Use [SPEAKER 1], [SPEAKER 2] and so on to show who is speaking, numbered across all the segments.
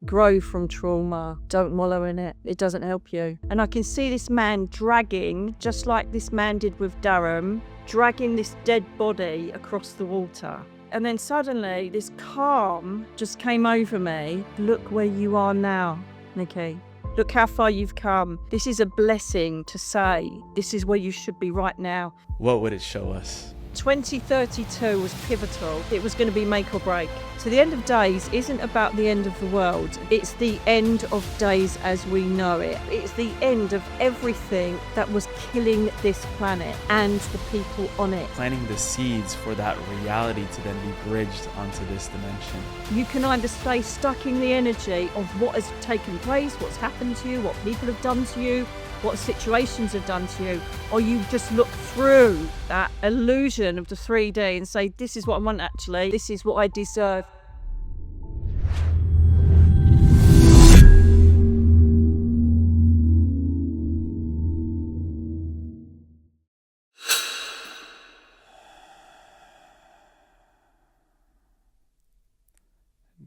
[SPEAKER 1] grow from trauma. Don't wallow in it. It doesn't help you. And I can see this man dragging, just like this man did with Durham, dragging this dead body across the water. And then suddenly this calm just came over me. Look where you are now, Nicky. Look how far you've come. This is a blessing to say, this is where you should be right now.
[SPEAKER 2] What would it show us?
[SPEAKER 1] 2032 was pivotal. It was going to be make or break. So the end of days isn't about the end of the world. It's the end of days as we know it. It's the end of everything that was killing this planet and the people on it.
[SPEAKER 2] Planting the seeds for that reality to then be bridged onto this dimension.
[SPEAKER 1] You can either stay stuck in the energy of what has taken place, what's happened to you, what people have done to you, what situations have done to you, or you just look through that illusion of the 3D and say, this is what I want actually, this is what I deserve.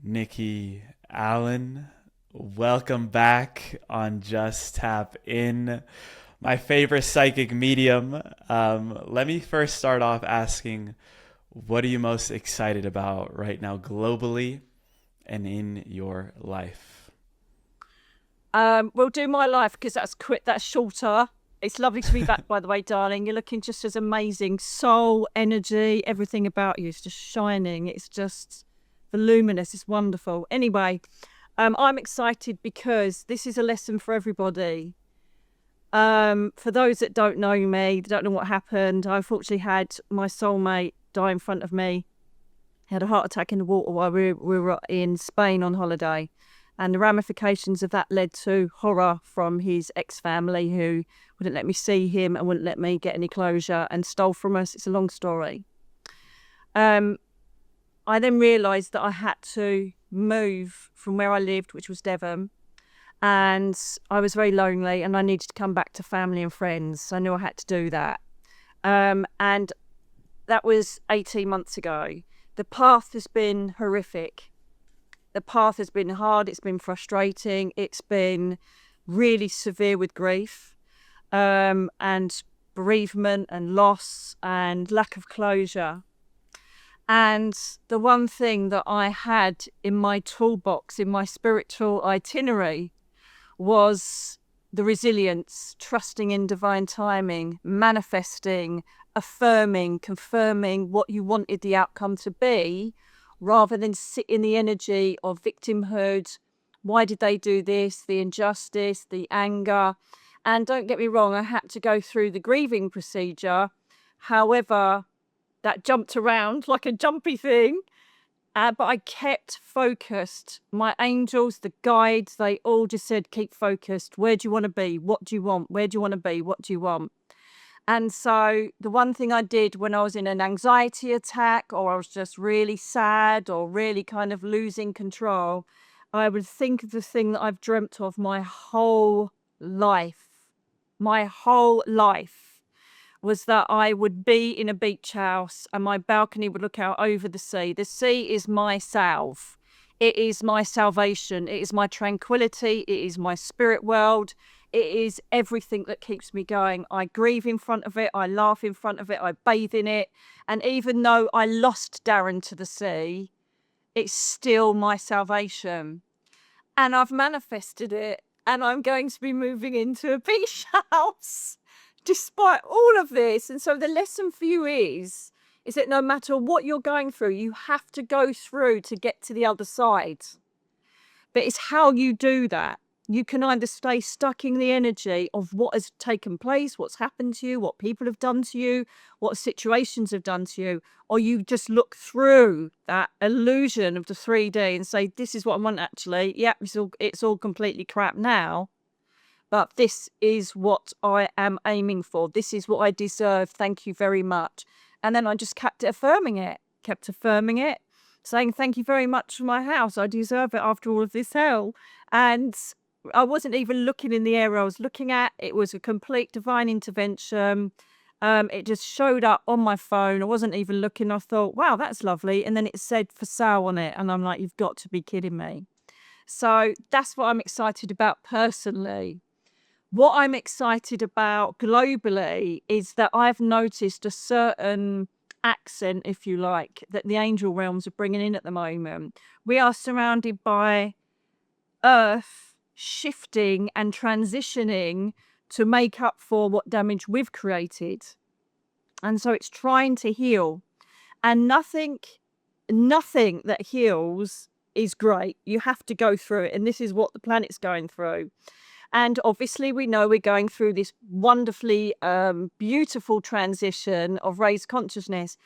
[SPEAKER 2] Nicky Alan, welcome back on Just Tap In, my favorite psychic medium. Let me first start off asking, what are you most excited about right now globally and in your life?
[SPEAKER 1] We'll do my life because that's shorter. It's lovely to be back, by the way, darling. You're looking just as amazing. Soul, energy, everything about you is just shining. It's just voluminous. It's wonderful. Anyway, I'm excited because this is a lesson for everybody. For those that don't know me, don't know what happened, I unfortunately had my soulmate die in front of me. He had a heart attack in the water while we were in Spain on holiday. And the ramifications of that led to horror from his ex-family who wouldn't let me see him and wouldn't let me get any closure and stole from us. It's a long story. I then realised that I had to move from where I lived, which was Devon, and I was very lonely and I needed to come back to family and friends. So I knew I had to do that. And that was 18 months ago. The path has been horrific. The path has been hard. It's been frustrating. It's been really severe with grief and bereavement and loss and lack of closure. And the one thing that I had in my toolbox, in my spiritual itinerary, was the resilience, trusting in divine timing, manifesting, affirming, confirming what you wanted the outcome to be, rather than sit in the energy of victimhood. Why did they do this? The injustice, the anger. And don't get me wrong, I had to go through the grieving procedure. However, that jumped around like a jumpy thing. But I kept focused. My angels, the guides, they all just said, keep focused. Where do you want to be? What do you want? Where do you want to be? What do you want? And so the one thing I did when I was in an anxiety attack, or I was just really sad or really kind of losing control, I would think of the thing that I've dreamt of my whole life. My whole life was that I would be in a beach house and my balcony would look out over the sea. The sea is my salve. It is my salvation. It is my tranquility. It is my spirit world. It is everything that keeps me going. I grieve in front of it. I laugh in front of it. I bathe in it. And even though I lost Darren to the sea, it's still my salvation. And I've manifested it. And I'm going to be moving into a beach house despite all of this. And so the lesson for you is that no matter what you're going through, you have to go through to get to the other side. But it's how you do that. You can either stay stuck in the energy of what has taken place, what's happened to you, what people have done to you, what situations have done to you, or you just look through that illusion of the 3D and say, this is what I want actually. Yeah, it's all completely crap now. But this is what I am aiming for. This is what I deserve. Thank you very much. And then I just kept affirming it, saying, thank you very much for my house. I deserve it after all of this hell. And I wasn't even looking in the area I was looking at. It was a complete divine intervention. It just showed up on my phone. I wasn't even looking. I thought, wow, that's lovely. And then it said for sale on it. And I'm like, you've got to be kidding me. So that's what I'm excited about personally. What I'm excited about globally is that I've noticed a certain accent, if you like, that the angel realms are bringing in at the moment. We are surrounded by Earth shifting and transitioning to make up for what damage we've created. And so it's trying to heal. And nothing that heals is great. You have to go through it. And this is what the planet's going through. And obviously, we know we're going through this wonderfully beautiful transition of raised consciousness.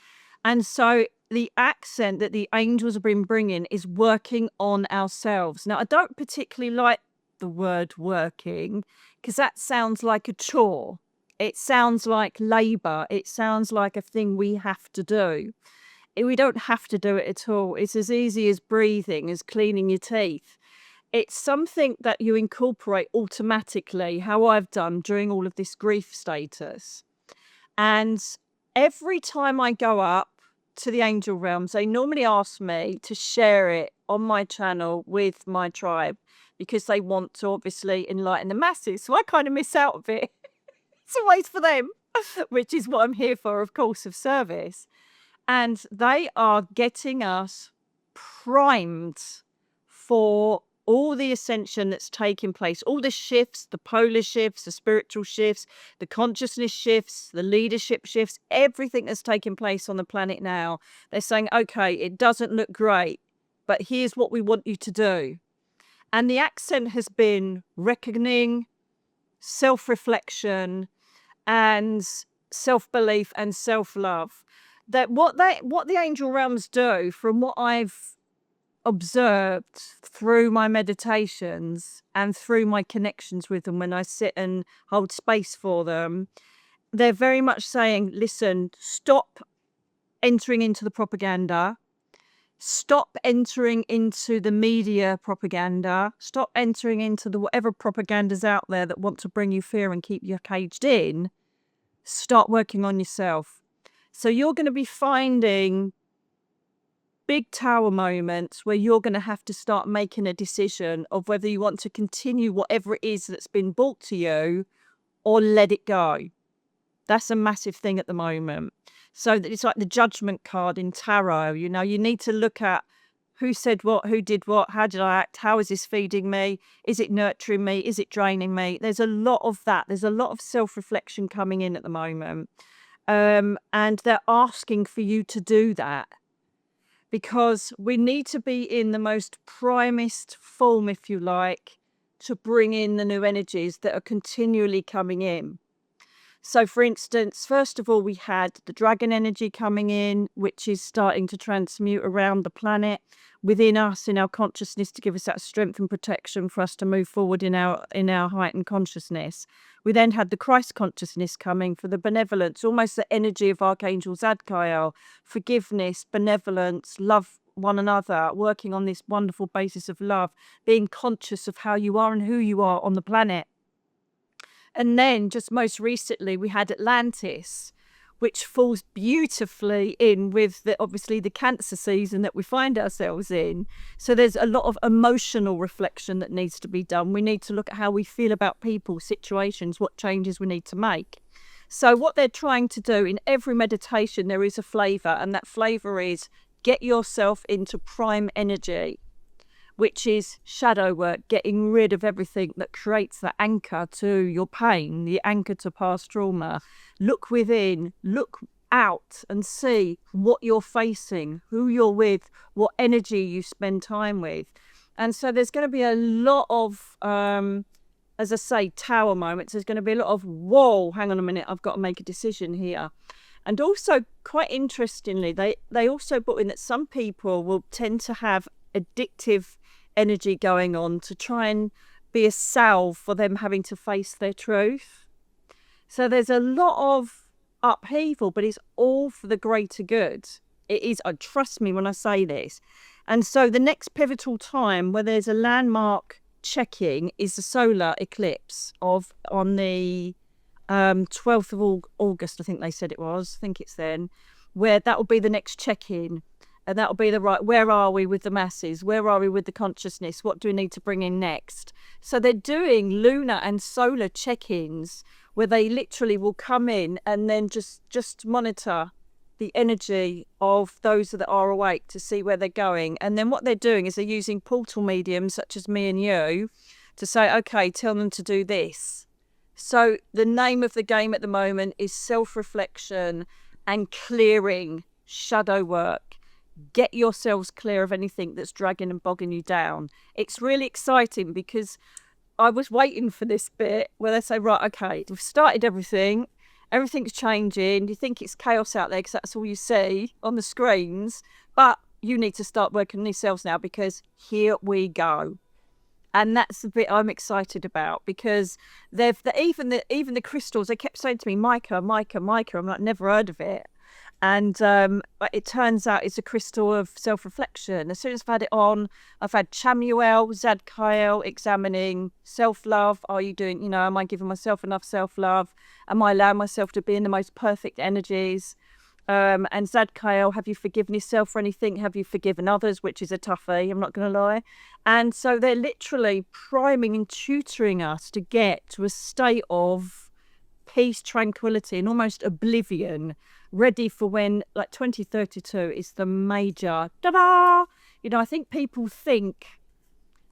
[SPEAKER 1] And so the accent that the angels have been bringing is working on ourselves. Now, I don't particularly like the word working because that sounds like a chore. It sounds like labor. It sounds like a thing we have to do. We don't have to do it at all. It's as easy as breathing, as cleaning your teeth. It's something that you incorporate automatically, how I've done during all of this grief status. And every time I go up to the angel realms, they normally ask me to share it on my channel with my tribe because they want to obviously enlighten the masses. So I kind of miss out a bit. It's always for them, which is what I'm here for, of course, of service. And they are getting us primed for all the ascension that's taking place, all the shifts, the polar shifts, the spiritual shifts, the consciousness shifts, the leadership shifts, everything that's taking place on the planet now. They're saying, okay, it doesn't look great, but here's what we want you to do. And the accent has been reckoning, self-reflection, and self-belief and self-love. That what the angel realms do, from what I've observed through my meditations and through my connections with them when I sit and hold space for them, they're very much saying, listen, stop entering into the propaganda, stop entering into the media propaganda, stop entering into the whatever propaganda's out there that want to bring you fear and keep you caged in. Start working on yourself. So you're going to be finding big tower moments where you're going to have to start making a decision of whether you want to continue whatever it is that's been brought to you or let it go. That's a massive thing at the moment. So that it's like the judgment card in tarot. You know, you need to look at who said what, who did what, how did I act, how is this feeding me, is it nurturing me, is it draining me? There's a lot of that. There's a lot of self-reflection coming in at the moment. And they're asking for you to do that because we need to be in the most primest form, if you like, to bring in the new energies that are continually coming in. So, for instance, first of all, we had the dragon energy coming in, which is starting to transmute around the planet within us, in our consciousness, to give us that strength and protection for us to move forward in our heightened consciousness. We then had the Christ consciousness coming for the benevolence, almost the energy of Archangel Zadkiel, forgiveness, benevolence, love one another, working on this wonderful basis of love, being conscious of how you are and who you are on the planet. And then just most recently, we had Atlantis, which falls beautifully in with obviously the Cancer season that we find ourselves in. So there's a lot of emotional reflection that needs to be done. We need to look at how we feel about people, situations, what changes we need to make. So what they're trying to do in every meditation, there is a flavor, and that flavor is get yourself into prime energy, which is shadow work, getting rid of everything that creates the anchor to your pain, the anchor to past trauma. Look within, look out and see what you're facing, who you're with, what energy you spend time with. And so there's going to be a lot of, as I say, tower moments. There's going to be a lot of, whoa, hang on a minute, I've got to make a decision here. And also, quite interestingly, they also put in that some people will tend to have addictive energy going on to try and be a salve for them having to face their truth. So there's a lot of upheaval, but it's all for the greater good. It is, trust me when I say this. And so the next pivotal time where there's a landmark checking is the solar eclipse on the 12th of August, I think they said it was. I think it's then, where that will be the next check-in. And that'll be the right, where are we with the masses? Where are we with the consciousness? What do we need to bring in next? So they're doing lunar and solar check-ins where they literally will come in and then just monitor the energy of those that are awake to see where they're going. And then what they're doing is they're using portal mediums such as me and you to say, okay, tell them to do this. So the name of the game at the moment is self-reflection and clearing, shadow work. Get yourselves clear of anything that's dragging and bogging you down. It's really exciting because I was waiting for this bit where they say, right, okay, we've started everything. Everything's changing. You think it's chaos out there because that's all you see on the screens. But you need to start working on yourselves now because here we go. And that's the bit I'm excited about because even the crystals, they kept saying to me, mica, mica, mica. I'm like, never heard of it. And it turns out it's a crystal of self-reflection. As soon as I've had it on, I've had Chamuel, Zadkiel examining self-love. Are you doing, am I giving myself enough self-love? Am I allowing myself to be in the most perfect energies? And Zadkiel, have you forgiven yourself for anything? Have you forgiven others? Which is a toughie, I'm not going to lie. And so they're literally priming and tutoring us to get to a state of peace, tranquility, and almost oblivion, ready for when, like 2032 is the major, ta-da! I think people think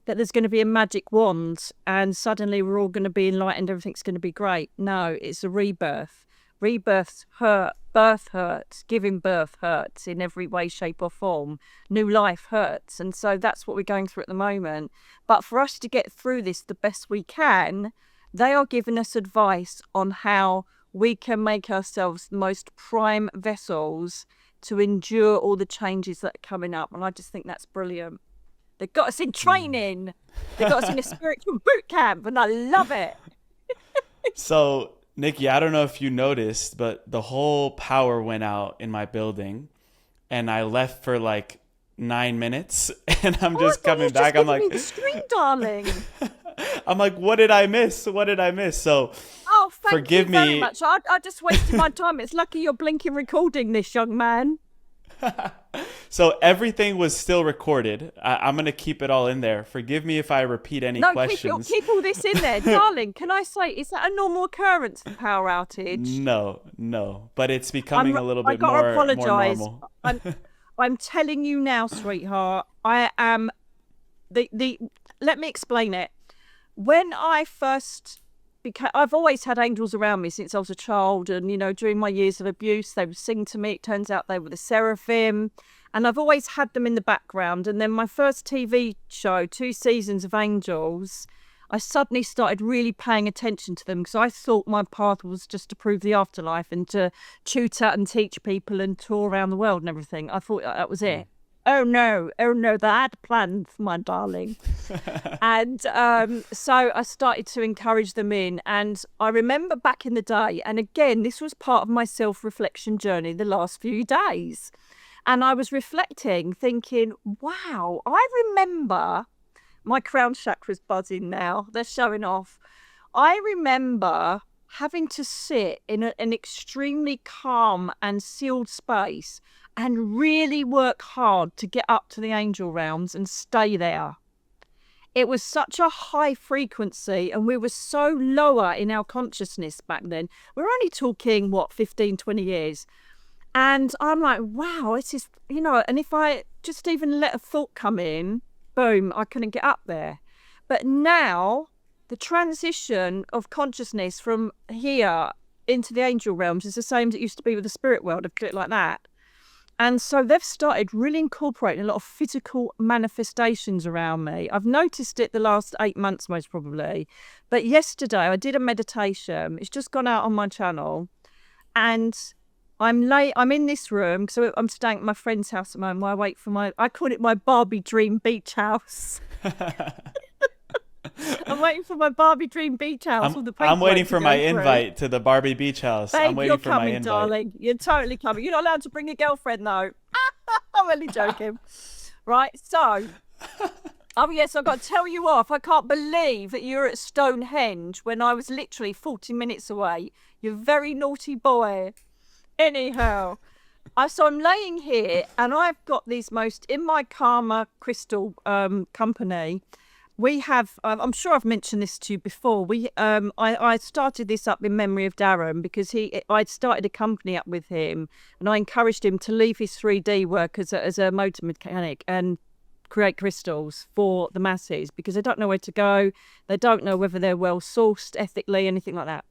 [SPEAKER 1] that there's going to be a magic wand and suddenly we're all going to be enlightened, everything's going to be great. No, it's a rebirth. Rebirths hurt, birth hurts, giving birth hurts in every way, shape or form. New life hurts. And so that's what we're going through at the moment. But for us to get through this the best we can, they are giving us advice on how we can make ourselves the most prime vessels to endure all the changes that are coming up. And I just think that's brilliant. They've got us in training. They've got us in a spiritual boot camp, and I love it.
[SPEAKER 2] So, Nicky, I don't know if you noticed, but the whole power went out in my building, and I left for like 9 minutes, and I'm just coming back. I'm like,
[SPEAKER 1] the screen, darling.
[SPEAKER 2] I'm like, what did I miss? What did I miss? So, forgive me
[SPEAKER 1] very much. I just wasted my time. It's lucky you're blinking recording this, young man.
[SPEAKER 2] So everything was still recorded. I'm going to keep it all in there. Forgive me if I repeat any questions.
[SPEAKER 1] Keep all this in there. Darling, can I say, is that a normal occurrence, the power outage?
[SPEAKER 2] No. But it's becoming a little bit more normal.
[SPEAKER 1] I'm telling you now, sweetheart, I am... Let me explain it. When I first... I've always had angels around me since I was a child, and during my years of abuse they would sing to me. It turns out they were the seraphim, and I've always had them in the background. And then my first TV show, 2 seasons of Angels, I suddenly started really paying attention to them because I thought my path was just to prove the afterlife and to tutor and teach people and tour around the world and everything. I thought that was it. Oh no, that I had planned for my darling. And so I started to encourage them in. And I remember back in the day, and again, this was part of my self-reflection journey the last few days. And I was reflecting, thinking, wow, I remember, my crown chakra's buzzing now, they're showing off. I remember having to sit in an extremely calm and sealed space and really work hard to get up to the angel realms and stay there. It was such a high frequency and we were so lower in our consciousness back then. We're only talking, 15, 20 years. And I'm like, wow, this is, and if I just even let a thought come in, boom, I couldn't get up there. But now the transition of consciousness from here into the angel realms is the same as it used to be with the spirit world, if you put it like that. And so they've started really incorporating a lot of physical manifestations around me. I've noticed it the last 8 months, most probably. But yesterday I did a meditation. It's just gone out on my channel. And I'm in this room, so I'm staying at my friend's house at the moment while I wait for I call it my Barbie dream beach house. I'm waiting for my Barbie dream beach house.
[SPEAKER 2] I'm waiting for my invite to the Barbie beach house.
[SPEAKER 1] Babe,
[SPEAKER 2] I'm waiting
[SPEAKER 1] you're
[SPEAKER 2] for
[SPEAKER 1] coming,
[SPEAKER 2] my invite.
[SPEAKER 1] darling. You're totally coming. You're not allowed to bring your girlfriend, though. I'm only joking. Right, so... Oh, yes, I've got to tell you off. I can't believe that you were at Stonehenge when I was literally 40 minutes away. You very naughty boy. Anyhow, So I'm laying here, and I've got these in my Karma crystal company. We have, I'm sure I've mentioned this to you before. I started this up in memory of Darren because I'd started a company up with him, and I encouraged him to leave his 3D work as a motor mechanic and create crystals for the masses because they don't know where to go. They don't know whether they're well sourced ethically, anything like that.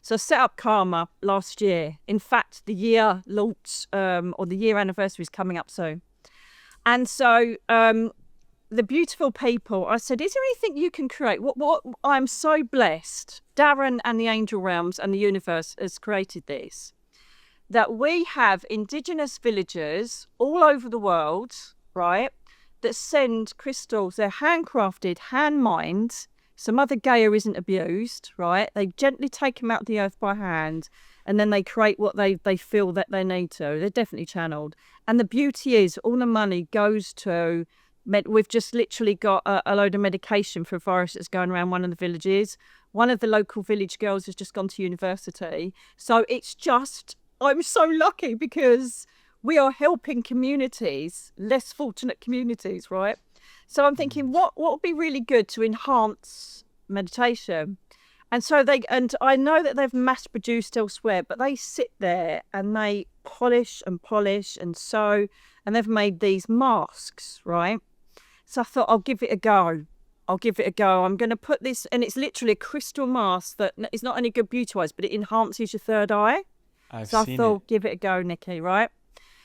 [SPEAKER 1] So I set up Karma last year. In fact, the year launch or the year anniversary is coming up soon. And so the beautiful people, I said, is there anything you can create? What I'm so blessed. Darren and the angel realms and the universe has created this. That we have Indigenous villagers all over the world, right, that send crystals. They're handcrafted, hand-mined. So Mother Gaia isn't abused, right? They gently take them out of the earth by hand, and then they create what they feel that they need to. They're definitely channeled. And the beauty is all the money goes to, we've just literally got a load of medication for a virus that's going around one of the villages. One of the local village girls has just gone to university. So it's just, I'm so lucky because we are helping communities, less fortunate communities, right? So I'm thinking, what would be really good to enhance meditation? And so and I know that they've mass produced elsewhere, but they sit there and they polish and sew, and they've made these masks, right? So I thought, I'll give it a go. I'm going to put this, and it's literally a crystal mask that is not only good beauty-wise, but it enhances your third eye. I thought, give it a go, Nicky, right?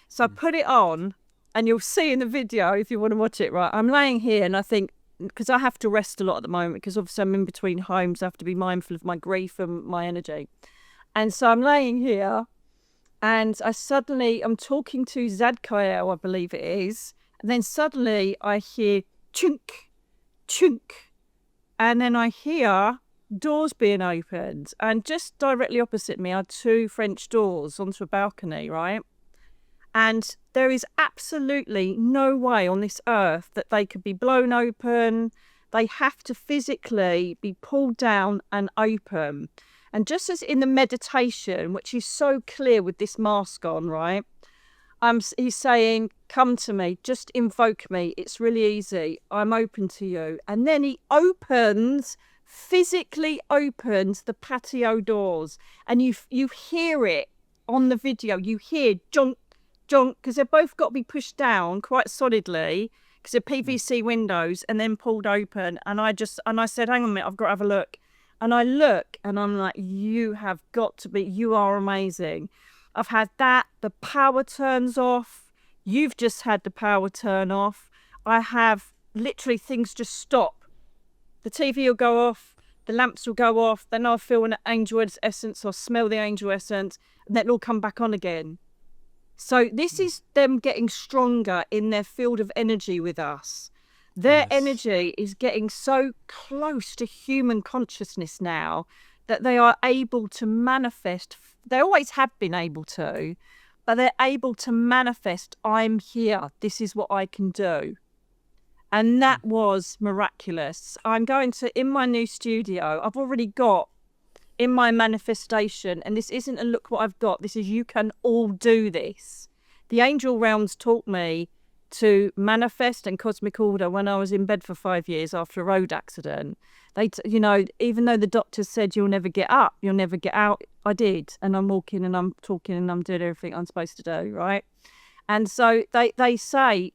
[SPEAKER 1] So I put it on, and you'll see in the video if you want to watch it, right? I'm laying here and I think, because I have to rest a lot at the moment because obviously I'm in between homes. I have to be mindful of my grief and my energy. And so I'm laying here and I'm talking to Zadkiel, I believe it is. And then suddenly I hear chunk, chunk. And then I hear doors being opened. And just directly opposite me are two French doors onto a balcony, right? And there is absolutely no way on this earth that they could be blown open. They have to physically be pulled down and open. And just as in the meditation, which is so clear with this mask on, right? He's saying, come to me, just invoke me. It's really easy. I'm open to you. And then he physically opens the patio doors. And you hear it on the video. You hear junk, because they've both got to be pushed down quite solidly because they're PVC windows and then pulled open. And I said, hang on a minute, I've got to have a look. And I look and I'm like, you are amazing. I've had that. The power turns off. You've just had the power turn off. I have literally things just stop. The TV will go off. The lamps will go off. Then I'll feel an angel essence or smell the angel essence. And then it'll come back on again. So this is them getting stronger in their field of energy with us. Their energy is getting so close to human consciousness now that they are able to manifest. They always have been able to, but they're able to manifest, I'm here. This is what I can do. And that was miraculous. I'm going to, in my new studio, I've already got in my manifestation, and this isn't a look what I've got, this is you can all do this. The angel realms taught me to manifest and cosmic order when I was in bed for 5 years after a road accident. Even though the doctors said you'll never get up, you'll never get out, I did. And I'm walking and I'm talking and I'm doing everything I'm supposed to do, right? And so they say,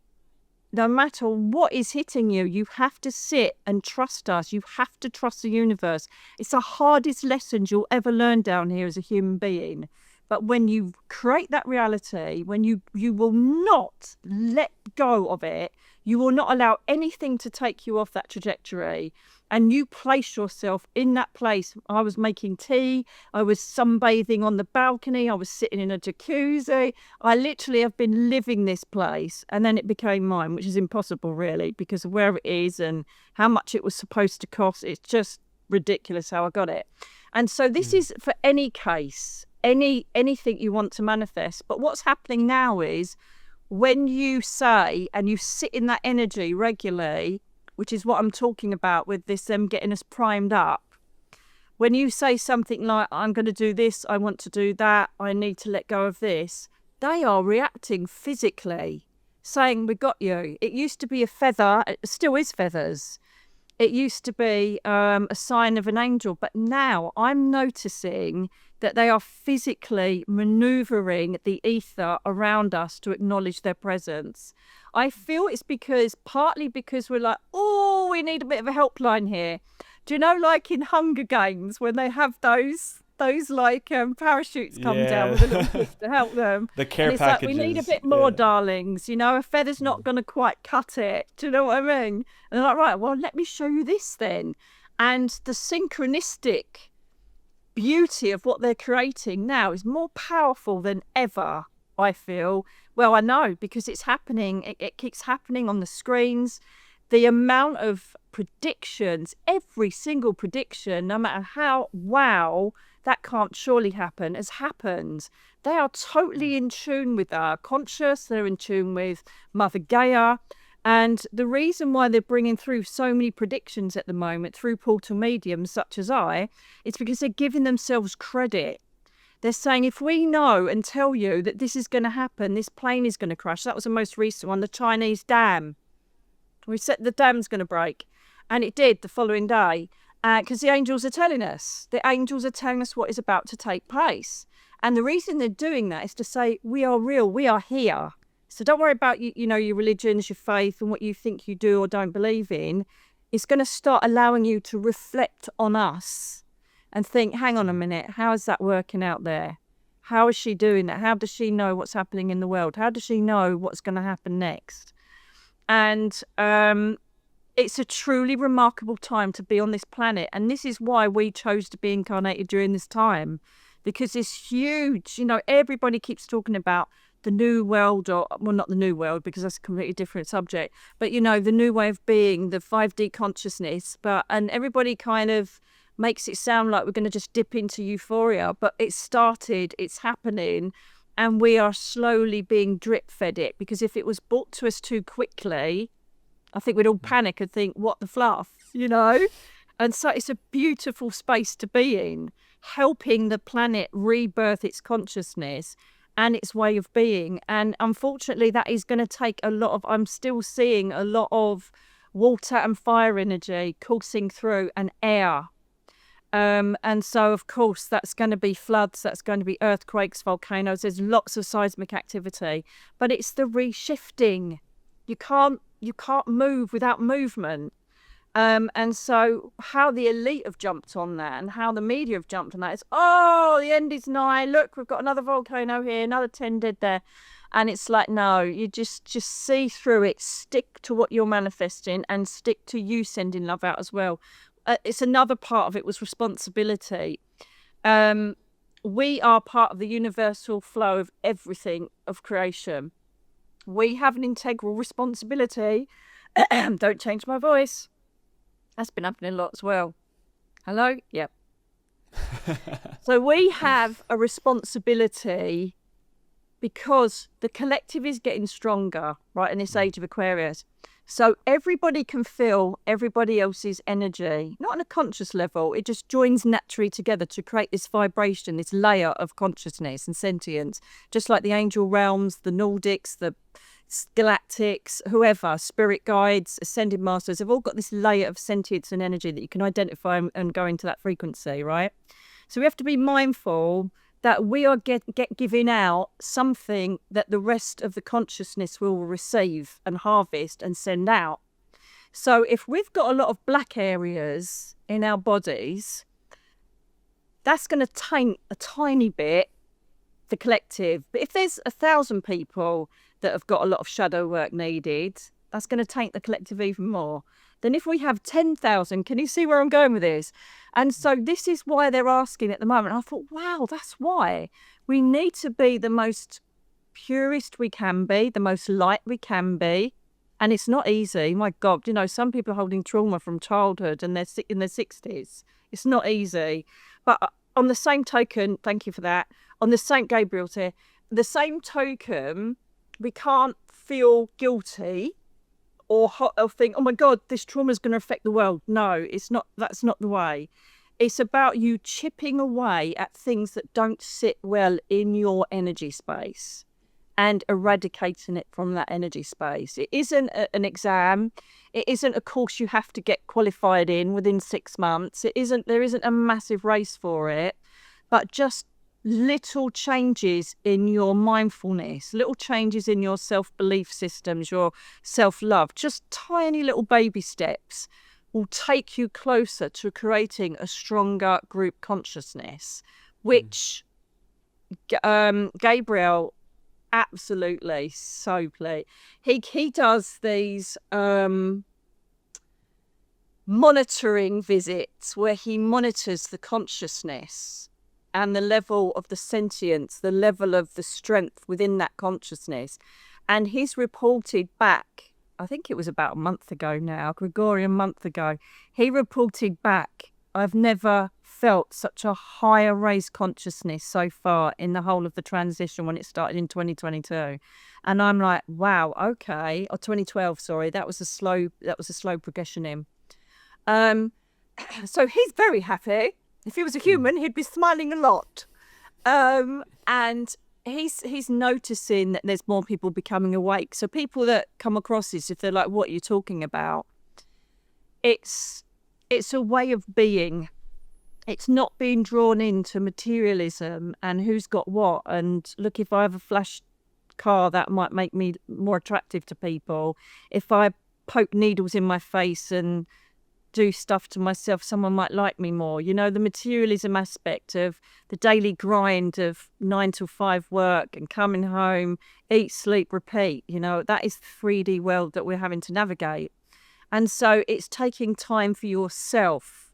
[SPEAKER 1] no matter what is hitting you, you have to sit and trust us. You have to trust the universe. It's the hardest lessons you'll ever learn down here as a human being. But when you create that reality, when you will not let go of it, you will not allow anything to take you off that trajectory, and you place yourself in that place. I was making tea, I was sunbathing on the balcony, I was sitting in a jacuzzi. I literally have been living this place, and then it became mine, which is impossible really because of where it is and how much it was supposed to cost. It's just ridiculous how I got it. And so this is for any case, anything you want to manifest. But what's happening now is when you say and you sit in that energy regularly, which is what I'm talking about with this getting us primed up. When you say something like, I'm going to do this, I want to do that, I need to let go of this, they are reacting physically, saying, we got you. It used to be a feather, it still is feathers. It used to be a sign of an angel, but now I'm noticing that they are physically maneuvering the ether around us to acknowledge their presence. I feel it's partly because we're like, oh, we need a bit of a helpline here. Do you know, like in Hunger Games, when they have those like parachutes come down with a little gift to help them.
[SPEAKER 2] The care
[SPEAKER 1] and it's
[SPEAKER 2] packages.
[SPEAKER 1] like, we need a bit more, darlings. You know, a feather's not going to quite cut it. Do you know what I mean? And they're like, right, well, let me show you this then. And the synchronistic beauty of what they're creating now is more powerful than ever, I feel. Well, I know, because it's happening. It keeps happening on the screens. The amount of predictions, every single prediction, no matter how, wow, that can't surely happen, has happened. They are totally in tune with our conscious, they're in tune with Mother Gaia. And the reason why they're bringing through so many predictions at the moment through portal mediums such as I, it's because they're giving themselves credit. They're saying, if we know and tell you that this is going to happen, this plane is going to crash. That was the most recent one, the Chinese dam. We said the dam's going to break. And it did the following day. Because the angels are telling us. The angels are telling us what is about to take place. And the reason they're doing that is to say, we are real, we are here. So don't worry about your religions, your faith, and what you think you do or don't believe in. It's going to start allowing you to reflect on us and think, hang on a minute, how is that working out there? How is she doing that? How does she know what's happening in the world? How does she know what's going to happen next? And it's a truly remarkable time to be on this planet. And this is why we chose to be incarnated during this time, because it's huge. Everybody keeps talking about the new world, or, well, not the new world, because that's a completely different subject, but, the new way of being, the 5D consciousness. And everybody kind of makes it sound like we're going to just dip into euphoria, but it started, it's happening. And we are slowly being drip fed it, because if it was brought to us too quickly, I think we'd all panic and think, what the fluff, And so it's a beautiful space to be in, helping the planet rebirth its consciousness and its way of being. And unfortunately, that is going to take I'm still seeing a lot of water and fire energy coursing through, and air. And so, of course, that's going to be floods, that's going to be earthquakes, volcanoes. There's lots of seismic activity, but it's the reshifting. You can't move without movement. And so how the elite have jumped on that and how the media have jumped on that is, the end is nigh. Look, we've got another volcano here, another 10 dead there. And it's like, no, you just see through it, stick to what you're manifesting and stick to you sending love out as well. It's another part of it was responsibility. We are part of the universal flow of everything of creation. We have an integral responsibility. Don't change my voice. That's been happening a lot as well. Hello? Yep. So we have a responsibility because the collective is getting stronger, right, in this age of Aquarius. So everybody can feel everybody else's energy, not on a conscious level. It just joins naturally together to create this vibration, this layer of consciousness and sentience, just like the angel realms, the Nordics, the galactics, whoever, spirit guides, ascended masters, have all got this layer of sentience and energy that you can identify and go into that frequency, right? So we have to be mindful that we are giving out something that the rest of the consciousness will receive and harvest and send out. So if we've got a lot of black areas in our bodies, that's going to taint a tiny bit the collective. But if there's 1,000 people that have got a lot of shadow work needed, that's going to taint the collective even more. Then if we have 10,000, can you see where I'm going with this? And so this is why they're asking at the moment. I thought, wow, that's why. We need to be the most purest we can be, the most light we can be. And it's not easy. My God, some people are holding trauma from childhood and they're in their 60s. It's not easy. But on the same token, thank you for that, on the same, Gabriel's here, the same token, we can't feel guilty or think, oh my God, this trauma is going to affect the world. No, it's not. That's not the way. It's about you chipping away at things that don't sit well in your energy space. and eradicating it from that energy space. It isn't an exam. It isn't a course you have to get qualified in within 6 months. There isn't a massive race for it, but just little changes in your mindfulness, little changes in your self-belief systems, your self-love, just tiny little baby steps will take you closer to creating a stronger group consciousness, which Gabriel absolutely so please. He does these monitoring visits where he monitors the consciousness and the level of the sentience, the level of the strength within that consciousness. And he's reported back, I think it was about a month ago now, Gregorian month ago, he reported back, I've never felt such a higher raised consciousness so far in the whole of the transition when it started in 2022. And I'm like, wow, okay. Or 2012, sorry, that was a slow progression in. So he's very happy. If he was a human, he'd be smiling a lot. And he's noticing that there's more people becoming awake. So people that come across this, if they're like, what are you talking about? It's a way of being. It's not being drawn into materialism and who's got what. And look, if I have a flash car, that might make me more attractive to people. If I poke needles in my face and do stuff to myself, someone might like me more. You know, the materialism aspect of the daily grind of 9 to 5 work and coming home, eat, sleep, repeat. You know, that is the 3D world that we're having to navigate. And so it's taking time for yourself.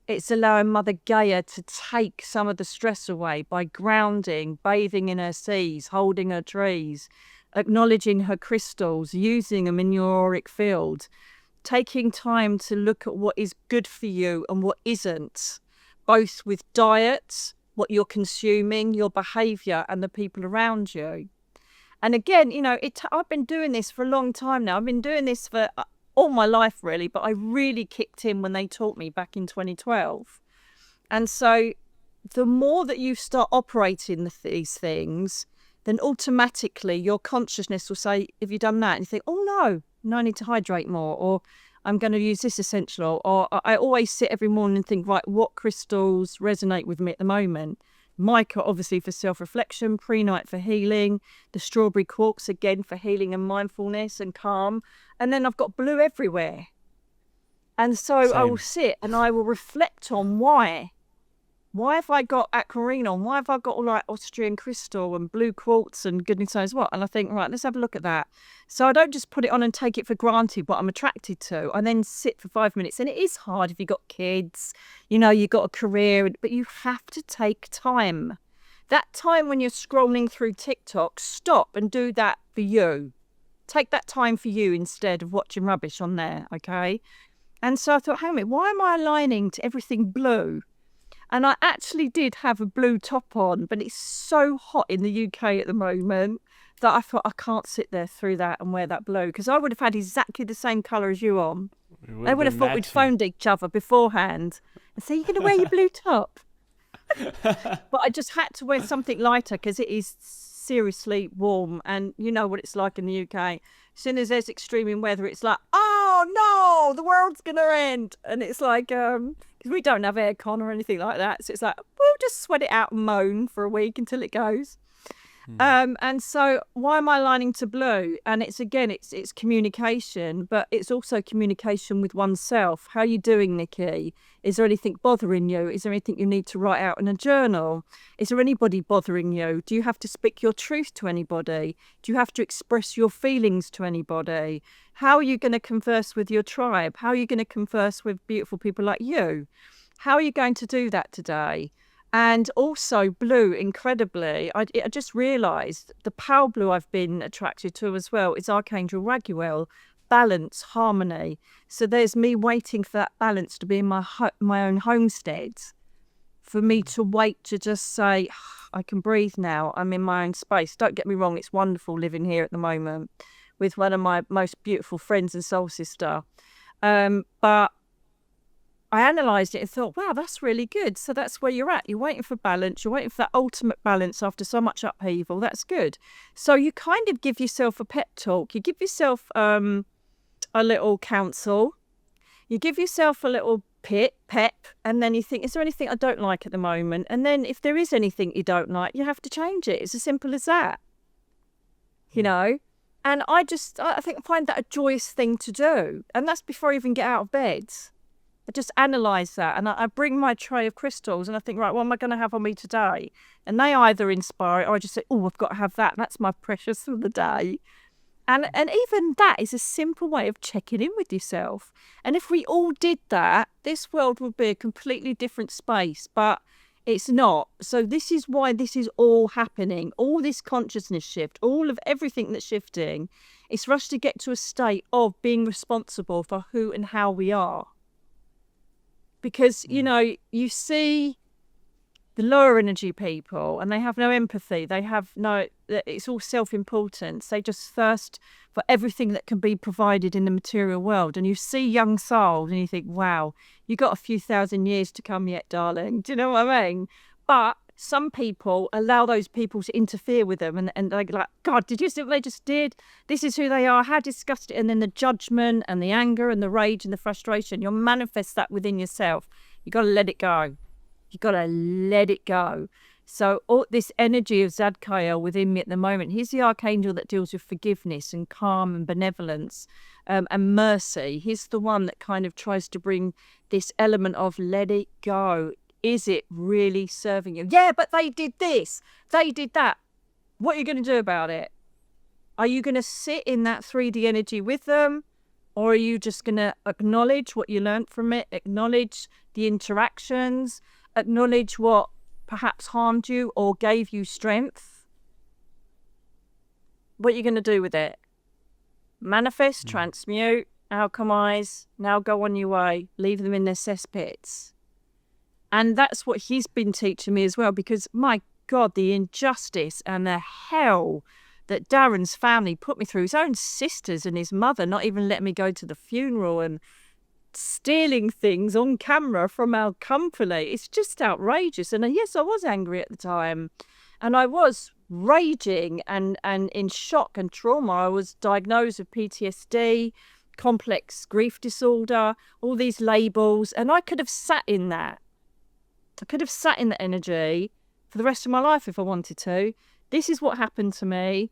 [SPEAKER 1] It's allowing Mother Gaia to take some of the stress away by grounding, bathing in her seas, holding her trees, acknowledging her crystals, using them in your auric field, taking time to look at what is good for you and what isn't, both with diet, what you're consuming, your behaviour and the people around you. And again, you know, I've been doing this for a long time now. I've been doing this for all my life, really, but I really kicked in when they taught me back in 2012. And so the more that you start operating these things, then automatically your consciousness will say, have you done that? And you think, oh, no, I need to hydrate more, or I'm going to use this essential. Or I always sit every morning and think, right, what crystals resonate with me at the moment? Mica, obviously, for self-reflection, prehnite for healing, the strawberry quartz, again, for healing and mindfulness and calm. And then I've got blue everywhere. And so I will sit and I will reflect on why. Why have I got aquamarine on? Why have I got all like Austrian crystal and blue quartz and goodness knows what? And I think, right, let's have a look at that. So I don't just put it on and take it for granted what I'm attracted to. I then sit for 5 minutes. And it is hard if you've got kids, you know, you've got a career, but you have to take time. That time when you're scrolling through TikTok, stop and do that for you. Take that time for you instead of watching rubbish on there, okay? And so I thought, hang on a minute, why am I aligning to everything blue? And I actually did have a blue top on, but it's so hot in the UK at the moment that I thought I can't sit there through that and wear that blue, because I would have had exactly the same colour as you on. They would have thought we'd phoned each other beforehand and say, you're going to wear your blue top. But I just had to wear something lighter because it is seriously warm, and you know what it's like in the UK. As soon as there's extreme in weather, it's like, oh no, the world's gonna end. And it's like, because we don't have aircon or anything like that, so it's like, we'll just sweat it out and moan for a week until it goes. And so why am I aligning to blue? And it's communication, but it's also communication with oneself. How are you doing, Nikki? Is there anything bothering you? Is there anything you need to write out in a journal? Is there anybody bothering you? Do you have to speak your truth to anybody? Do you have to express your feelings to anybody? How are you going to converse with your tribe? How are you going to converse with beautiful people like you? How are you going to do that today? And also blue, incredibly, I just realised the pale blue I've been attracted to as well is Archangel Raguel, balance, harmony. So there's me waiting for that balance to be in my own homestead, for me to wait to just say, I can breathe now, I'm in my own space. Don't get me wrong, it's wonderful living here at the moment with one of my most beautiful friends and soul sister. But I analysed it and thought, wow, that's really good. So that's where you're at. You're waiting for balance. You're waiting for that ultimate balance after so much upheaval. That's good. So you kind of give yourself a pep talk. You give yourself a little counsel. You give yourself a little pep, and then you think, is there anything I don't like at the moment? And then if there is anything you don't like, you have to change it. It's as simple as that, you know? And I find that a joyous thing to do. And that's before I even get out of bed. I just analyse that, and I bring my tray of crystals, and I think, right, what am I going to have on me today? And they either inspire it, or I just say, oh, I've got to have that. That's my precious for the day. And even that is a simple way of checking in with yourself. And if we all did that, this world would be a completely different space, but it's not. So this is why this is all happening. All this consciousness shift, all of everything that's shifting, is for us to get to a state of being responsible for who and how we are. Because, you know, you see the lower energy people, and they have no empathy. They have no, it's all self-importance. They just thirst for everything that can be provided in the material world. And you see young souls and you think, wow, you got a few thousand years to come yet, darling. Do you know what I mean? But some people allow those people to interfere with them, and they're like, God, did you see what they just did? This is who they are. How disgusting. And then the judgment and the anger and the rage and the frustration, you'll manifest that within yourself. You got to let it go. You got to let it go. So all this energy of Zadkiel within me at the moment, he's the archangel that deals with forgiveness and calm and benevolence and mercy. He's the one that kind of tries to bring this element of let it go. Is it really serving you? Yeah, but they did this. They did that. What are you going to do about it? Are you going to sit in that 3D energy with them? Or are you just going to acknowledge what you learned from it, acknowledge the interactions, acknowledge what perhaps harmed you or gave you strength? What are you going to do with it? Manifest, transmute, alchemize, now go on your way, leave them in their cesspits. And that's what he's been teaching me as well, because my God, the injustice and the hell that Darren's family put me through, his own sisters and his mother not even letting me go to the funeral and stealing things on camera from our company. It's just outrageous. And yes, I was angry at the time, and I was raging and in shock and trauma. I was diagnosed with PTSD, complex grief disorder, all these labels, and I could have sat in that. I could have sat in the energy for the rest of my life if I wanted to. This is what happened to me.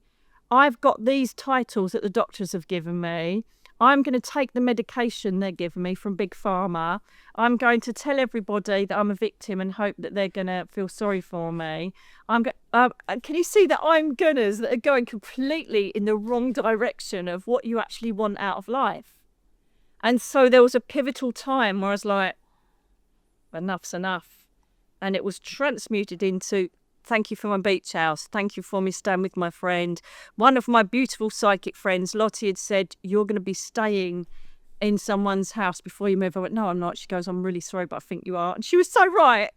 [SPEAKER 1] I've got these titles that the doctors have given me. I'm going to take the medication they're giving me from Big Pharma. I'm going to tell everybody that I'm a victim and hope that they're going to feel sorry for me. Can you see that I'm gunners that are going completely in the wrong direction of what you actually want out of life? And so there was a pivotal time where I was like, enough's enough. And it was transmuted into, thank you for my beach house. Thank you for me staying with my friend. One of my beautiful psychic friends, Lottie, had said, you're going to be staying in someone's house before you move. I went, no, I'm not. She goes, I'm really sorry, but I think you are. And she was so right.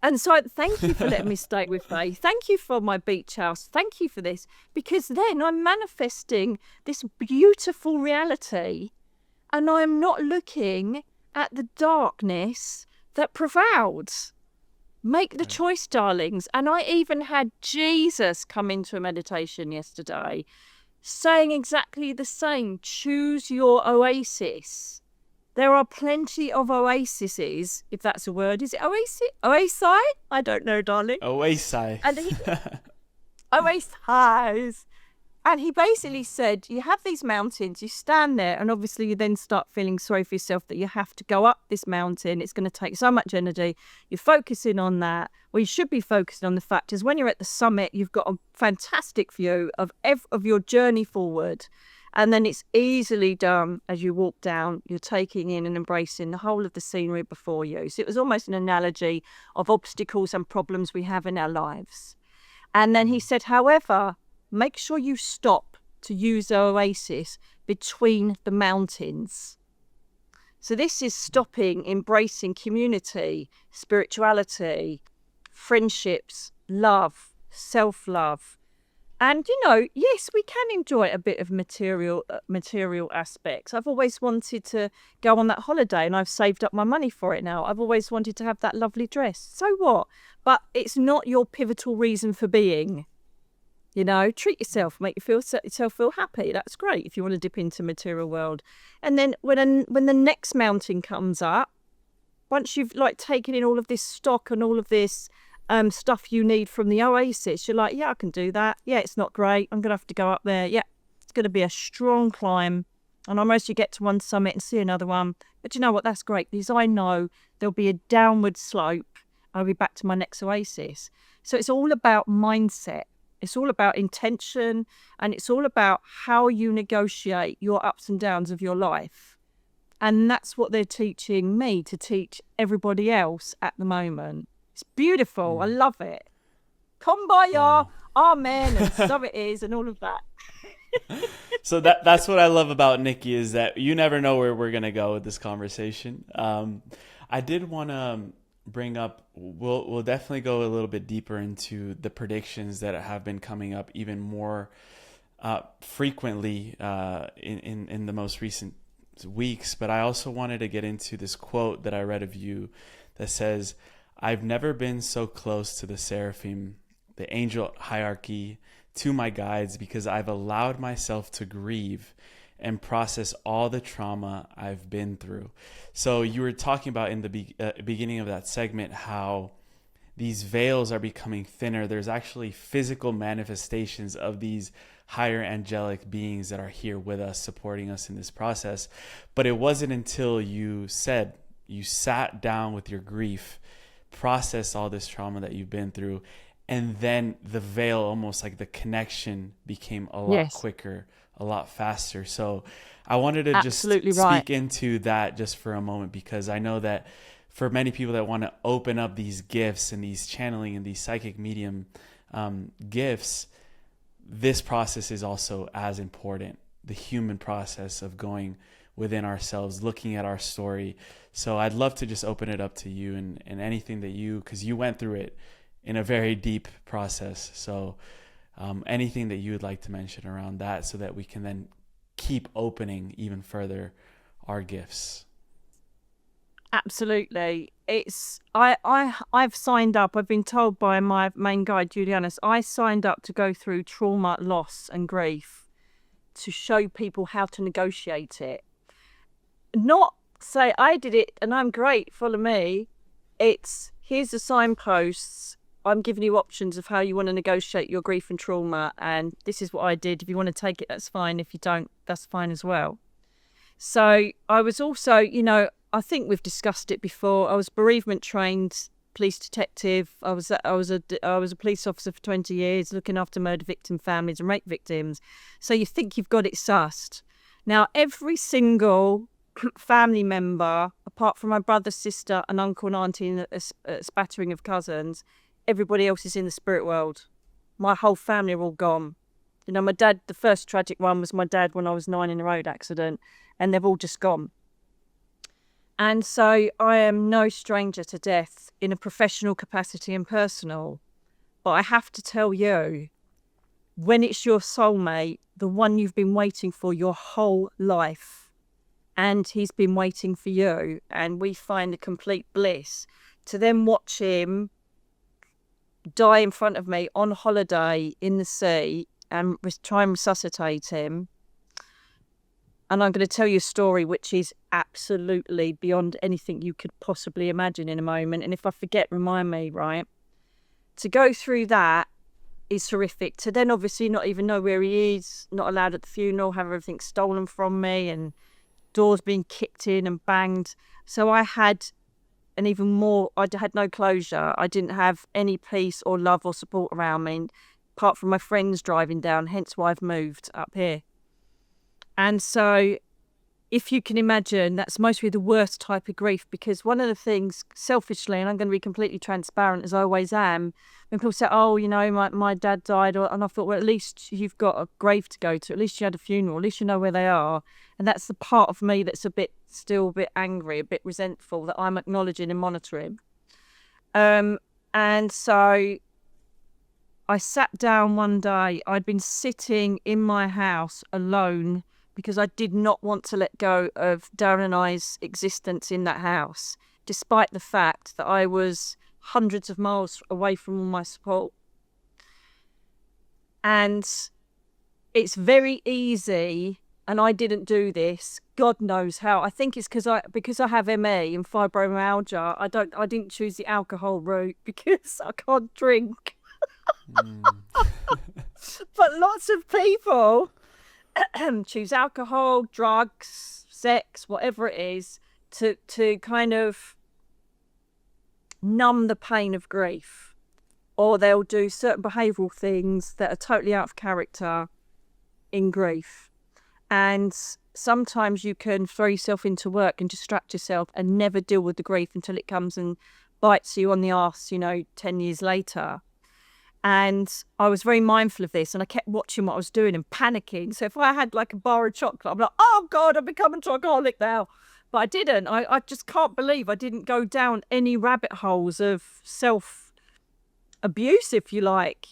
[SPEAKER 1] And so thank you for letting me stay with Faye. Thank you for my beach house. Thank you for this. Because then I'm manifesting this beautiful reality, and I'm not looking at the darkness that prevails. Make the choice, darlings. And I even had Jesus come into a meditation yesterday saying exactly the same. Choose your oasis. There are plenty of oases, if that's a word. Is it oasis? Oasi? I don't know, darling.
[SPEAKER 2] Oasi.
[SPEAKER 1] And oasis. And he basically said, you have these mountains, you stand there, and obviously you then start feeling sorry for yourself that you have to go up this mountain. It's going to take so much energy. You're focusing on that. Well, you should be focusing on the fact is when you're at the summit, you've got a fantastic view of your journey forward. And then it's easily done as you walk down. You're taking in and embracing the whole of the scenery before you. So it was almost an analogy of obstacles and problems we have in our lives. And then he said, however, make sure you stop to use the oasis between the mountains. So this is stopping, embracing community, spirituality, friendships, love, self-love, And yes, we can enjoy a bit of material aspects. I've always wanted to go on that holiday, and I've saved up my money for it now. I've always wanted to have that lovely dress. So what? But it's not your pivotal reason for being. Treat yourself, make yourself feel happy. That's great if you want to dip into material world. And then when the next mountain comes up, once you've taken in all of this stock and all of this stuff you need from the oasis, you're like, yeah, I can do that. Yeah, it's not great. I'm going to have to go up there. Yeah, it's going to be a strong climb. And almost you get to one summit and see another one. But you know what? That's great, because I know there'll be a downward slope. I'll be back to my next oasis. So it's all about mindset. It's all about intention. And it's all about how you negotiate your ups and downs of your life. And that's what they're teaching me to teach everybody else at the moment. It's beautiful. I love it. Kumbaya, amen, and so it is, and all of that.
[SPEAKER 2] So that's what I love about Nicky, is that you never know where we're gonna go with this conversation. I did want to bring up. We'll definitely go a little bit deeper into the predictions that have been coming up even more frequently in the most recent weeks. But I also wanted to get into this quote that I read of you that says, "I've never been so close to the seraphim, the angel hierarchy, to my guides, because I've allowed myself to grieve and process all the trauma I've been through." So you were talking about in the beginning of that segment how these veils are becoming thinner. There's actually physical manifestations of these higher angelic beings that are here with us, supporting us in this process. But it wasn't until you sat down with your grief, process all this trauma that you've been through, and then the veil, almost like the connection, became a lot quicker, a lot faster. So I wanted to
[SPEAKER 1] Absolutely
[SPEAKER 2] just
[SPEAKER 1] right.
[SPEAKER 2] speak into that just for a moment, because I know that for many people that want to open up these gifts and these channeling and these psychic medium gifts, this process is also as important, the human process of going within ourselves, looking at our story. So I'd love to just open it up to you and anything that because you went through it in a very deep process. So anything that you would like to mention around that, so that we can then keep opening even further our gifts.
[SPEAKER 1] Absolutely. I've signed up. I've been told by my main guide, Julianus, I signed up to go through trauma, loss and grief to show people how to negotiate it. Not say I did it and I'm great, follow me. It's here's the signposts. I'm giving you options of how you want to negotiate your grief and trauma, and this is what I did. If you want to take it, that's fine. If you don't, that's fine as well. So I was also, I think we've discussed it before. I was bereavement trained police detective. I was a police officer for 20 years, looking after murder victim families and rape victims. So you think you've got it sussed. Now, every single family member, apart from my brother, sister, and uncle and auntie, and a spattering of cousins, everybody else is in the spirit world. My whole family are all gone. My dad, the first tragic one was my dad when I was 9 in a road accident, and they've all just gone. And so I am no stranger to death in a professional capacity and personal. But I have to tell you, when it's your soulmate, the one you've been waiting for your whole life, and he's been waiting for you, and we find a complete bliss, to then watch him die in front of me on holiday in the sea and try and resuscitate him. And I'm going to tell you a story which is absolutely beyond anything you could possibly imagine in a moment. And if I forget, remind me, right? To go through that is horrific. To then obviously not even know where he is, not allowed at the funeral, have everything stolen from me, and doors being kicked in and banged. So I had I had no closure. I didn't have any peace or love or support around me, apart from my friends driving down, hence why I've moved up here. And so if you can imagine, that's mostly the worst type of grief, because one of the things, selfishly, and I'm going to be completely transparent as I always am, when people say, oh, my dad died, and I thought, well, at least you've got a grave to go to, at least you had a funeral, at least you know where they are. And that's the part of me that's still a bit angry, a bit resentful, that I'm acknowledging and monitoring. And so I sat down one day. I'd been sitting in my house alone because I did not want to let go of Darren and I's existence in that house, despite the fact that I was hundreds of miles away from all my support. And it's very easy, and I didn't do this. God knows how. I think it's because I have ME and fibromyalgia. I didn't choose the alcohol route because I can't drink. But lots of people choose alcohol, drugs, sex, whatever it is, to kind of numb the pain of grief. Or they'll do certain behavioural things that are totally out of character in grief. And sometimes you can throw yourself into work and distract yourself and never deal with the grief until it comes and bites you on the arse, 10 years later. And I was very mindful of this, and I kept watching what I was doing and panicking. So if I had like a bar of chocolate, I'm like, oh God, I'm becoming an alcoholic now. But I didn't. I just can't believe I didn't go down any rabbit holes of self-abuse, if you like,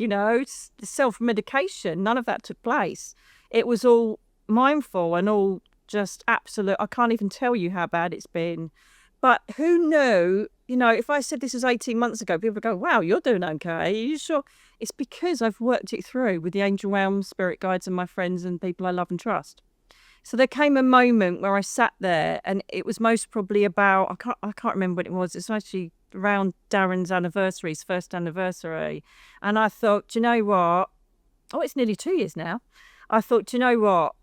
[SPEAKER 1] self-medication. None of that took place. It was all mindful and all just absolute. I can't even tell you how bad it's been. But who knew, if I said this was 18 months ago, people would go, wow, you're doing okay. Are you sure? It's because I've worked it through with the angel realm, spirit guides, and my friends and people I love and trust. So there came a moment where I sat there, and it was most probably about, I can't remember what it was. It's actually around Darren's anniversary, his first anniversary. And I thought, do you know what? Oh, it's nearly 2 years now. I thought, do you know what?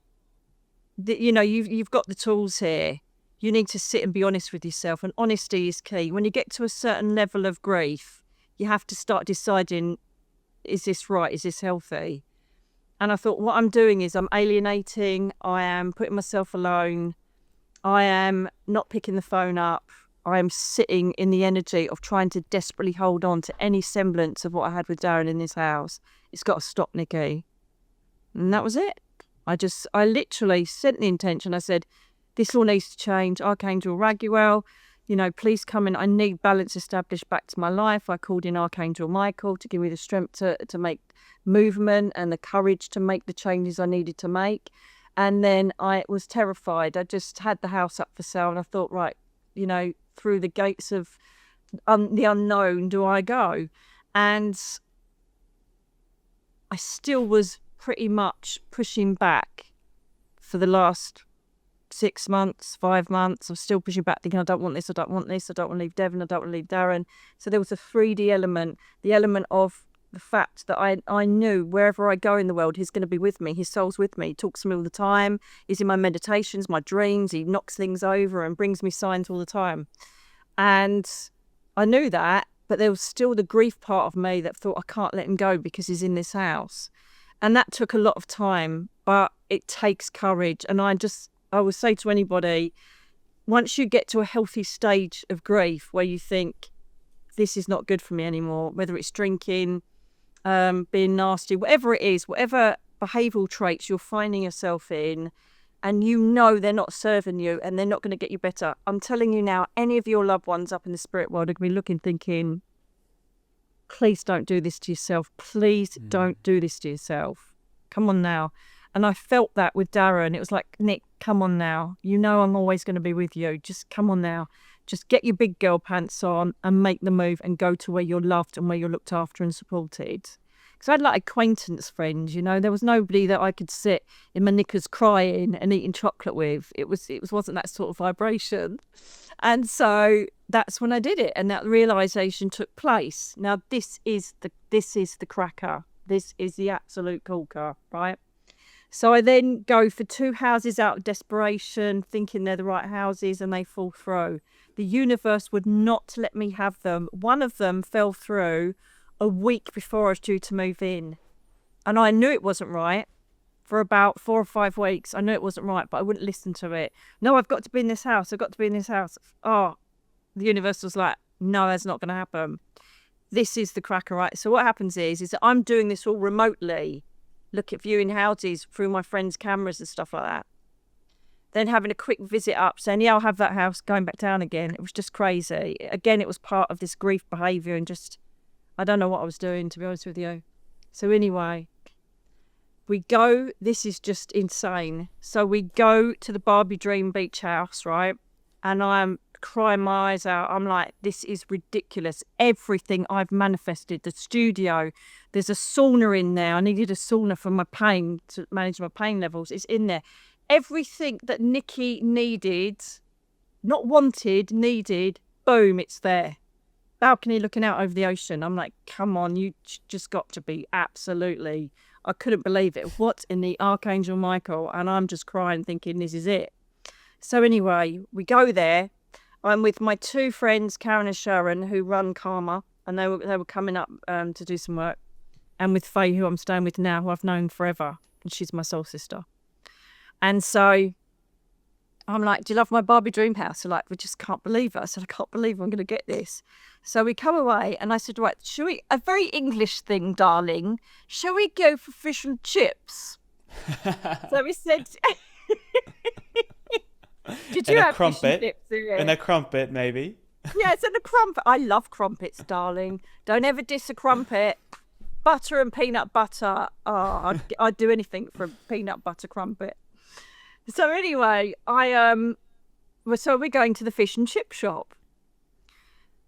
[SPEAKER 1] You've got the tools here. You need to sit and be honest with yourself, and honesty is key. When you get to a certain level of grief, you have to start deciding, is this right? Is this healthy? And I thought, what I'm doing is I'm alienating. I am putting myself alone. I am not picking the phone up. I am sitting in the energy of trying to desperately hold on to any semblance of what I had with Darren in this house. It's got to stop, Nicky. And that was it. I literally sent the intention. I said, this all needs to change. Archangel Raguel, please come in. I need balance established back to my life. I called in Archangel Michael to give me the strength to make movement and the courage to make the changes I needed to make. And then I was terrified. I just had the house up for sale, and I thought, right, through the gates of the unknown do I go? And I still was pretty much pushing back for the last 6 months, 5 months. I'm still pushing back, thinking, I don't want this, I don't want this, I don't want to leave Devon, I don't want to leave Darren. So there was a 3D element, the element of the fact that I knew wherever I go in the world, he's going to be with me. His soul's with me. He talks to me all the time. He's in my meditations, my dreams. He knocks things over and brings me signs all the time. And I knew that, but there was still the grief part of me that thought, I can't let him go because he's in this house. And that took a lot of time, but it takes courage. And I would say to anybody, once you get to a healthy stage of grief where you think, this is not good for me anymore, whether it's drinking, being nasty, whatever it is, whatever behavioural traits you're finding yourself in, and they're not serving you and they're not going to get you better. I'm telling you now, any of your loved ones up in the spirit world are going to be looking, thinking, please don't do this to yourself. Please don't do this to yourself. Come on now. And I felt that with Darren. It was like, Nick, come on now. I'm always going to be with you. Just come on now. Just get your big girl pants on and make the move and go to where you're loved and where you're looked after and supported. Because I had like acquaintance friends, there was nobody that I could sit in my knickers crying and eating chocolate with. It wasn't that sort of vibration. And so that's when I did it. And that realisation took place. Now, this is the cracker. This is the absolute corker, right? So I then go for 2 houses out of desperation, thinking they're the right houses, and they fall through. The universe would not let me have them. One of them fell through a week before I was due to move in. And I knew it wasn't right for about 4 or 5 weeks. I knew it wasn't right, but I wouldn't listen to it. No, I've got to be in this house. I've got to be in this house. Oh, the universe was like, no, that's not going to happen. This is the cracker, right? So what happens is that I'm doing this all remotely. Look at viewing houses through my friends' cameras and stuff like that. Then having a quick visit up, saying, yeah, I'll have that house, going back down again. It was just crazy. Again, it was part of this grief behaviour and just, I don't know what I was doing, to be honest with you. So anyway, we go, this is just insane. So we go to the Barbie Dream Beach House, right? And I'm crying my eyes out. I'm like, this is ridiculous. Everything I've manifested, the studio, there's a sauna in there. I needed a sauna for my pain, to manage my pain levels. It's in there. Everything that Nicky needed, not wanted, needed, boom, it's there. Balcony looking out over the ocean. I'm like, come on, you just got to be absolutely, I couldn't believe it. What in the Archangel Michael? And I'm just crying thinking this is it. So anyway, we go there. I'm with my two friends, Karen and Sharon, who run Karma, and they were coming up to do some work. And with Faye, who I'm staying with now, who I've known forever, and she's my soul sister. And so I'm like, do you love my Barbie dream house? They're like, we just can't believe it. I said, I can't believe I'm going to get this. So we come away, and I said, right, shall we, a very English thing, darling, shall we go for fish and chips? So we said... Did you have fish and chips?
[SPEAKER 2] And a crumpet, maybe.
[SPEAKER 1] Yes, and a crumpet. I love crumpets, darling. Don't ever diss a crumpet. Butter and peanut butter. Oh, I'd do anything for a peanut butter crumpet. So anyway, so we're going to the fish and chip shop.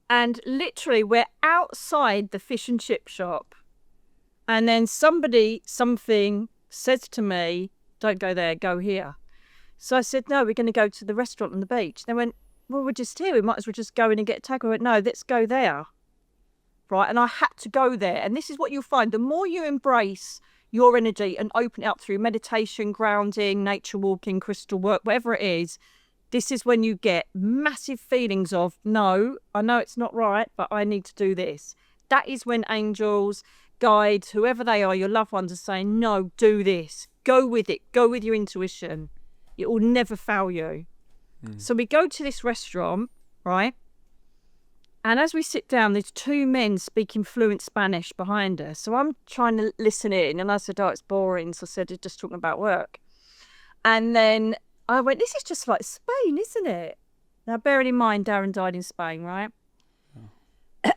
[SPEAKER 1] And literally, we're outside the fish and chip shop. And then something says to me, don't go there, go here. So I said, no, we're going to go to the restaurant on the beach. They went, well, we're just here. We might as well just go in and get a takeaway. I went, no, let's go there. Right. And I had to go there. And this is what you'll find. The more you embrace your energy and open it up through meditation, grounding, nature walking, crystal work, whatever it is, this is when you get massive feelings of, no, I know it's not right, but I need to do this. That is when angels, guides, whoever they are, your loved ones are saying, no, do this. Go with it. Go with your intuition. It will never fail you. So we go to this restaurant, right? And as we sit down, there's two men speaking fluent Spanish behind us. So I'm trying to listen in, and I said, oh, it's boring. So I said, they're just talking about work. And then I went, this is just like Spain, isn't it? Now, bearing in mind, Darren died in Spain, right?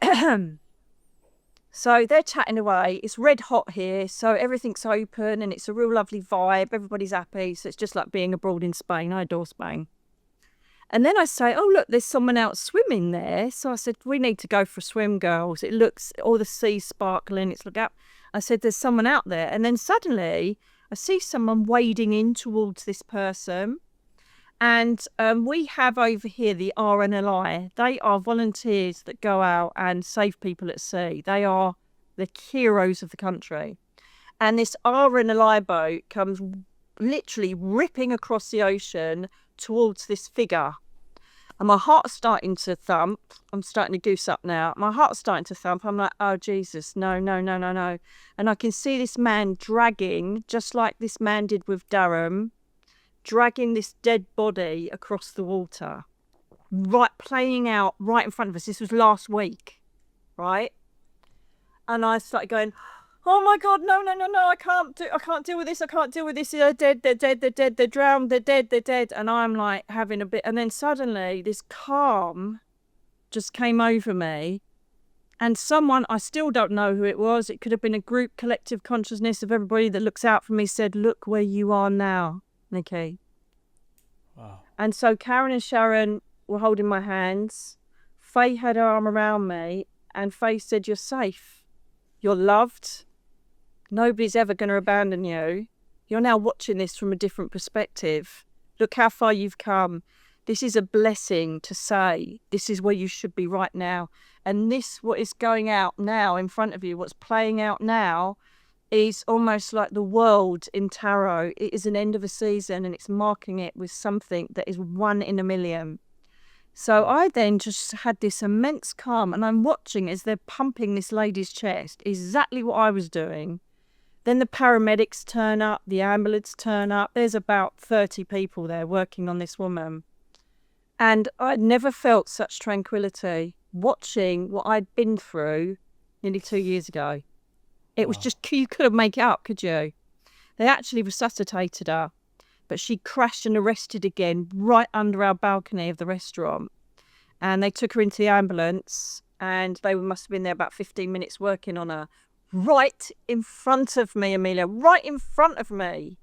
[SPEAKER 1] Oh. So they're chatting away. It's red hot here, so everything's open and it's a real lovely vibe. Everybody's happy. So it's just like being abroad in Spain. I adore Spain. And then I say, oh, look, there's someone out swimming there. So I said, we need to go for a swim, girls. It looks, all the sea's sparkling. It's look up. I said, there's someone out there. And then suddenly I see someone wading in towards this person. And we have over here the RNLI. They are volunteers that go out and save people at sea. They are the heroes of the country. And this RNLI boat comes literally ripping across the ocean towards this figure. And my heart's starting to thump. I'm starting to goose up now. My heart's starting to thump. I'm like, oh, Jesus, no, no, no, no, no. And I can see this man dragging, just like this man did with Durham, dragging this dead body across the water, right, playing out right in front of us. This was last week, right? And I started going, oh my God, no, no, no, no, I can't deal with this. I can't deal with this. They're dead, they're dead, they're dead, they're drowned, they're dead, they're dead. And I'm like having a bit, and then suddenly this calm just came over me. And someone, I still don't know who it was. It could have been a group collective consciousness of everybody that looks out for me, said, look where you are now, Nicky. Wow. And so Karen and Sharon were holding my hands. Faye had her arm around me, and Faye said, you're safe. You're loved. Nobody's ever going to abandon you. You're now watching this from a different perspective. Look how far you've come. This is a blessing to say, this is where you should be right now. And this, what is going out now in front of you, what's playing out now, is almost like the world in tarot. It is an end of a season, and it's marking it with something that is 1 in a million. So I then just had this immense calm, and I'm watching as they're pumping this lady's chest, exactly what I was doing. Then the paramedics turn up, the ambulance turn up. There's about 30 people there working on this woman. And I'd never felt such tranquility watching what I'd been through nearly 2 years ago. It was just, you couldn't make it up, could you? They actually resuscitated her, but she crashed and arrested again right under our balcony of the restaurant. And they took her into the ambulance, and they must have been there about 15 minutes working on her. right in front of me, Amelia, right in front of me.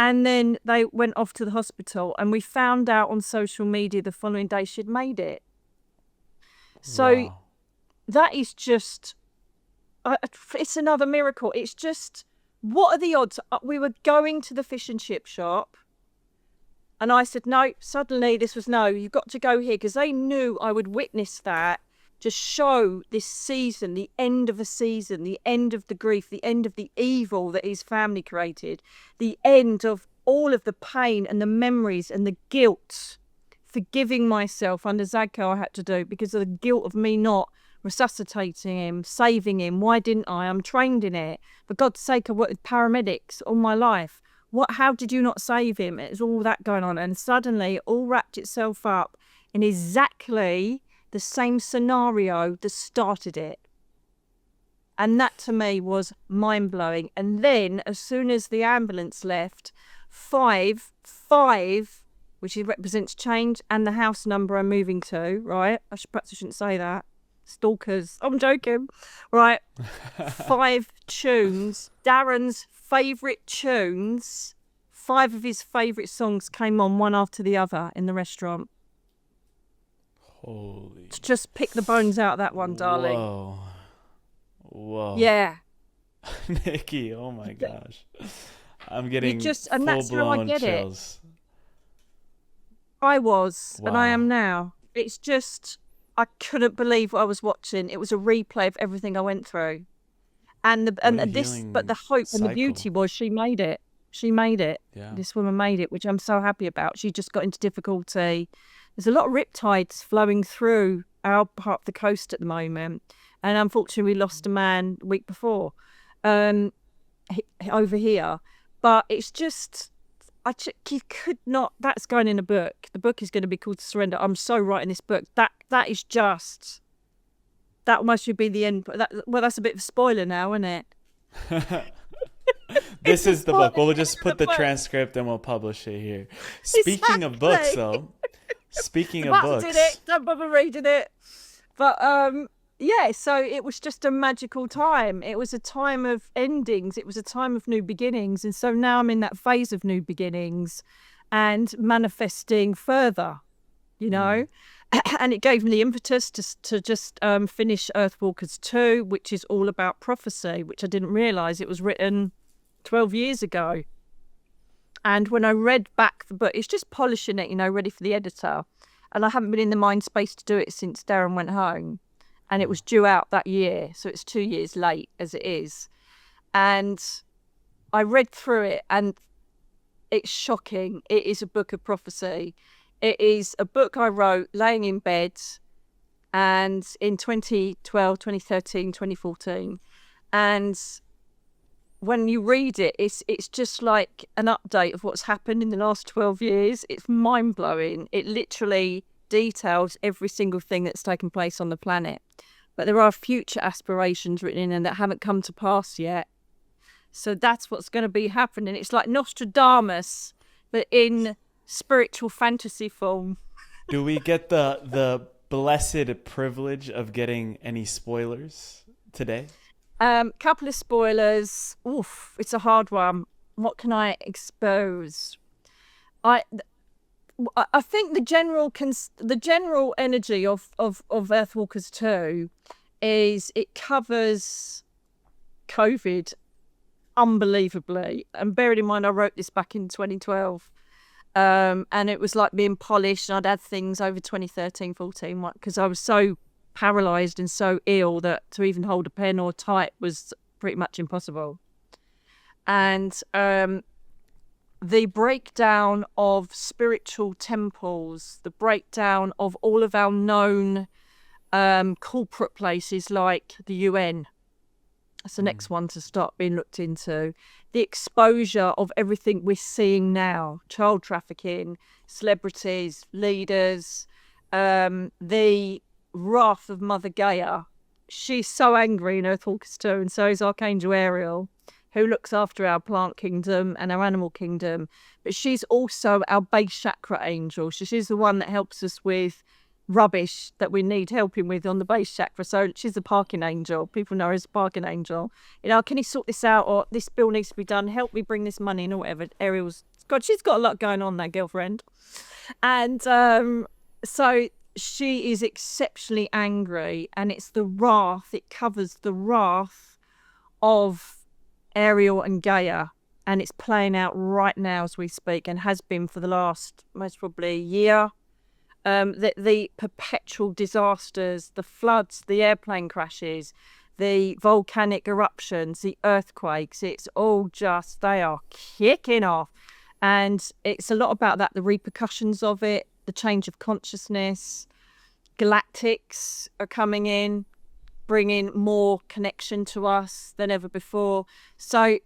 [SPEAKER 1] And then they went off to the hospital, and we found out on social media the following day she'd made it. So
[SPEAKER 2] Wow.
[SPEAKER 1] that is just, it's another miracle. It's just, what are the odds? We were going to the fish and chip shop, and I said, no, suddenly this was, no, you've got to go here, because they knew I would witness that, to show this season, the end of a season, the end of the grief, the end of the evil that his family created, the end of all of the pain and the memories and the guilt, forgiving myself under Zadko I had to do because of the guilt of me not resuscitating him, saving him. Why didn't I? I'm trained in it. For God's sake, I worked with paramedics all my life. How did you not save him? It was all that going on. And suddenly it all wrapped itself up in exactly the same scenario that started it. And that to me was mind-blowing. And then as soon as the ambulance left, five, which represents change, and the house number I'm moving to, right? Perhaps I shouldn't say that. Stalkers. I'm joking. Right. 5 tunes. Darren's favourite tunes. 5 of his favourite songs came on one after the other in the restaurant.
[SPEAKER 2] Holy.
[SPEAKER 1] Just pick the bones out of that one, darling.
[SPEAKER 2] Whoa.
[SPEAKER 1] Yeah.
[SPEAKER 2] Nicky, oh my gosh. I'm getting
[SPEAKER 1] and that's how I get
[SPEAKER 2] chills.
[SPEAKER 1] I was,
[SPEAKER 2] Wow.
[SPEAKER 1] and I am now. It's just, I couldn't believe what I was watching. It was a replay of everything I went through. But the hope and the beauty was she made it. She made it.
[SPEAKER 2] Yeah.
[SPEAKER 1] This woman made it, which I'm so happy about. She just got into difficulty. There's a lot of riptides flowing through our part of the coast at the moment. And unfortunately, we lost a man the week before over here. But it's just, you could not, that's going in a book. The book is going to be called Surrender. I'm so writing this book. That is just, that must be the end. Well, that's a bit of a spoiler now, isn't it?
[SPEAKER 2] This is the book. We'll just put the transcript and we'll publish it here. Speaking of books, though. Speaking of books.
[SPEAKER 1] Did it. Don't bother reading it. But yeah, so it was just a magical time. It was a time of endings. It was a time of new beginnings. And so now I'm in that phase of new beginnings and manifesting further, you know. And it gave me the impetus to just finish Earthwalkers 2, which is all about prophecy, which I didn't realise it was written 12 years ago. And when I read back the book, it's just polishing it, you know, ready for the editor. And I haven't been in the mind space to do it since Darren went home. And it was due out that year. So it's 2 years late as it is. And I read through it and it's shocking. It is a book of prophecy. It is a book I wrote laying in bed and in 2012, 2013, 2014. And when you read it, it's just like an update of what's happened in the last 12 years. It's mind-blowing. It literally details every single thing that's taken place on the planet. But there are future aspirations written in there that haven't come to pass yet. So that's what's going to be happening. It's like Nostradamus, but in spiritual fantasy form.
[SPEAKER 2] Do we get the blessed privilege of getting any spoilers today?
[SPEAKER 1] Couple of spoilers. Oof, it's a hard one. What can I expose? I think the general energy of Earthwalkers 2 is it covers COVID unbelievably. And bearing in mind, I wrote this back in 2012. And it was like being polished. And I'd had things over 2013, 14, because I was so paralysed and so ill that to even hold a pen or type was pretty much impossible. And the breakdown of spiritual temples, the breakdown of all of our known corporate places like the UN. That's the next one to start being looked into. The exposure of everything we're seeing now, child trafficking, celebrities, leaders, the wrath of Mother Gaia. She's so angry in Earthwalkers 2, and so is Archangel Ariel, who looks after our plant kingdom and our animal kingdom. But she's also our base chakra angel. She's the one that helps us with rubbish that we need helping with on the base chakra. So she's a parking angel. People know her as a parking angel. You know, can you sort this out, or this bill needs to be done, help me bring this money in, or whatever. Ariel's God, she's got a lot going on, that girlfriend. And so she is exceptionally angry, and it's the wrath, it covers the wrath of Ariel and Gaia, and it's playing out right now as we speak, and has been for the last most probably year. The perpetual disasters, the floods, the airplane crashes, the volcanic eruptions, the earthquakes, it's all just, they are kicking off. And it's a lot about that, the repercussions of it, the change of consciousness. Galactics are coming in, bringing more connection to us than ever before. So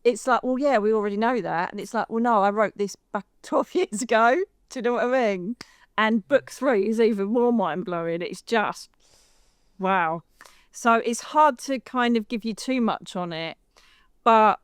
[SPEAKER 1] it's like, well, yeah, we already know that. And it's like, well, no, I wrote this back 12 years ago. Do you know what I mean? And book 3 is even more mind-blowing. It's just, wow. So it's hard to kind of give you too much on it. But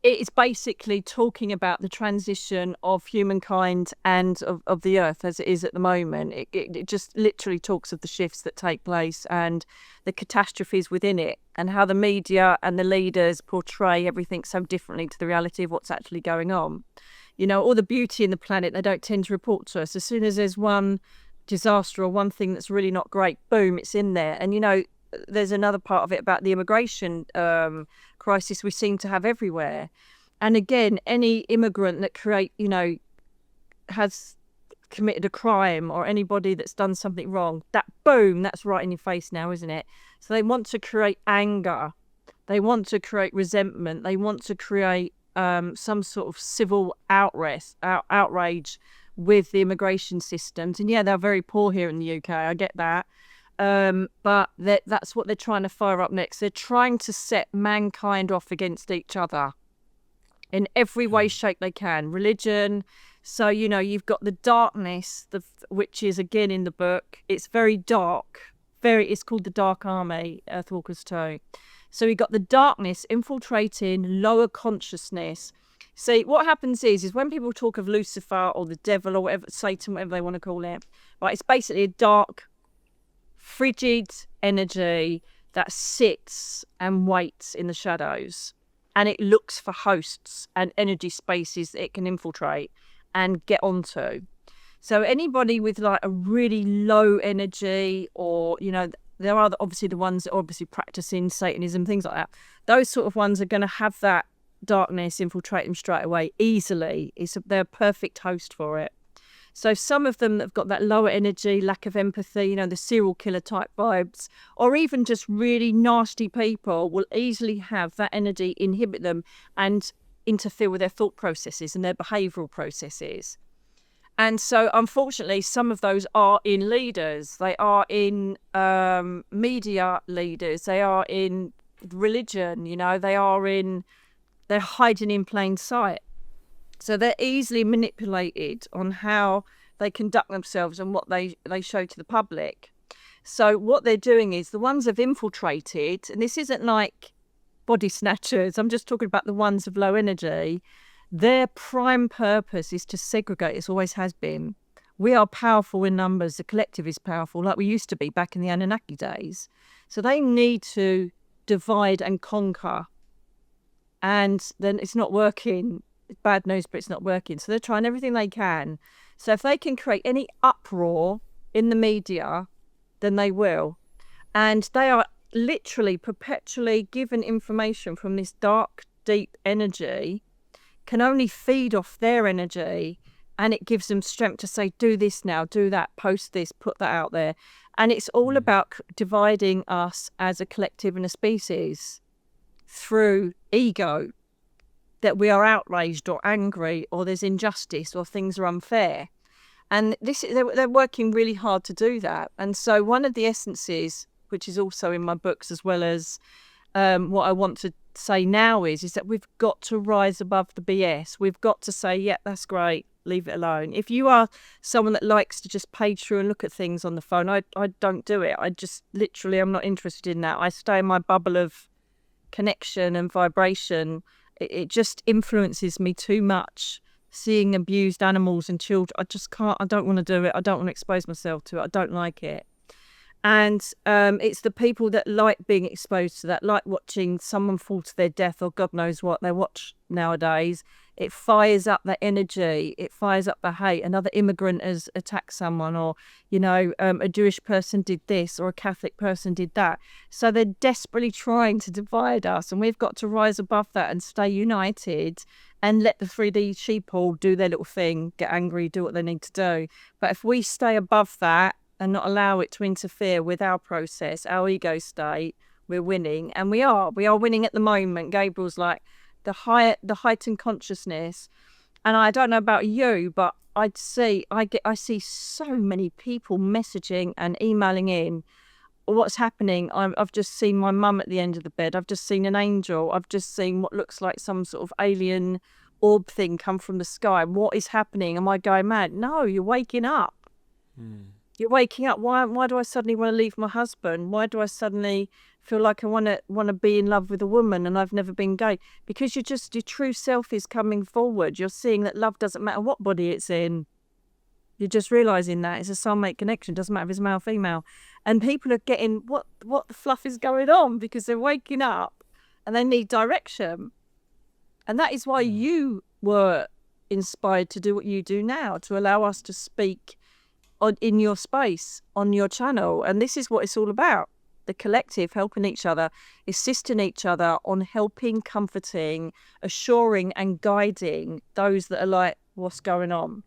[SPEAKER 1] it's basically talking about the transition of humankind and of the earth as it is at the moment. It just literally talks of the shifts that take place and the catastrophes within it, and how the media and the leaders portray everything so differently to the reality of what's actually going on. You know, all the beauty in the planet, they don't tend to report to us. As soon as there's one disaster or one thing that's really not great, boom, it's in there. And, you know, there's another part of it about the immigration crisis we seem to have everywhere. And again, any immigrant that has committed a crime, or anybody that's done something wrong, that boom, that's right in your face now, isn't it? So they want to create anger. They want to create resentment. They want to create some sort of civil outrage with the immigration systems. And yeah, they're very poor here in the UK, I get that. But that's what they're trying to fire up next. They're trying to set mankind off against each other in every way, shape they can. Religion. So, you know, you've got the darkness, which is again in the book. It's very dark. It's called the Dark Army, Earthwalkers 2. So we got the darkness infiltrating lower consciousness. See, what happens is when people talk of Lucifer or the devil or whatever, Satan, whatever they want to call it, right, it's basically a dark, frigid energy that sits and waits in the shadows, and it looks for hosts and energy spaces that it can infiltrate and get onto. So anybody with like a really low energy, or, you know, there are obviously the ones that are obviously practicing Satanism, things like that. Those sort of ones are going to have that darkness infiltrate them straight away easily. They're a perfect host for it. So some of them that have got that lower energy, lack of empathy, you know, the serial killer type vibes, or even just really nasty people, will easily have that energy inhibit them and interfere with their thought processes and their behavioural processes. And so, unfortunately, some of those are in leaders. They are in media leaders. They are in religion, you know, they're hiding in plain sight. So they're easily manipulated on how they conduct themselves and what they show to the public. So what they're doing is the ones have infiltrated, and this isn't like body snatchers, I'm just talking about the ones of low energy. Their prime purpose is to segregate. It always has been. We are powerful in numbers. The collective is powerful, like we used to be back in the Anunnaki days. So they need to divide and conquer. And then it's not working. It's bad news, but it's not working. So they're trying everything they can. So if they can create any uproar in the media, then they will. And they are literally perpetually given information from this dark, deep energy, can only feed off their energy, and it gives them strength to say, do this now, do that, post this, put that out there. And it's all about dividing us as a collective and a species through ego, that we are outraged or angry, or there's injustice, or things are unfair. And they're working really hard to do that. And so one of the essences, which is also in my books, as well as what I want to say now is that we've got to rise above the BS. We've got to say, yeah, that's great, leave it alone. If you are someone that likes to just page through and look at things on the phone, I don't do it. I just literally, I'm not interested in that. I stay in my bubble of connection and vibration. It just influences me too much seeing abused animals and children. I just can't. I don't want to do it. I don't want to expose myself to it. I don't like it. And it's the people that like being exposed to that, like watching someone fall to their death or God knows what they watch nowadays. It fires up the energy. It fires up the hate. Another immigrant has attacked someone, or, a Jewish person did this, or a Catholic person did that. So they're desperately trying to divide us, and we've got to rise above that and stay united and let the 3D sheeple do their little thing, get angry, do what they need to do. But if we stay above that and not allow it to interfere with our process, our ego state, we're winning. And we are winning at the moment. Gabriel's like the heightened consciousness. And I don't know about you, but I see so many people messaging and emailing in what's happening. I've just seen my mum at the end of the bed. I've just seen an angel. I've just seen what looks like some sort of alien orb thing come from the sky. What is happening? Am I going mad? No, you're waking up. You're waking up. Why do I suddenly want to leave my husband? Why do I suddenly feel like I want to be in love with a woman and I've never been gay? Because your true self is coming forward. You're seeing that love doesn't matter what body it's in. You're just realising that it's a soulmate connection. Doesn't matter if it's male or female. And people are getting what the fluff is going on because they're waking up and they need direction. And that is why you were inspired to do what you do now, to allow us to speak in your space, on your channel. And this is what it's all about. The collective, helping each other, assisting each other on helping, comforting, assuring and guiding those that are like, what's going on?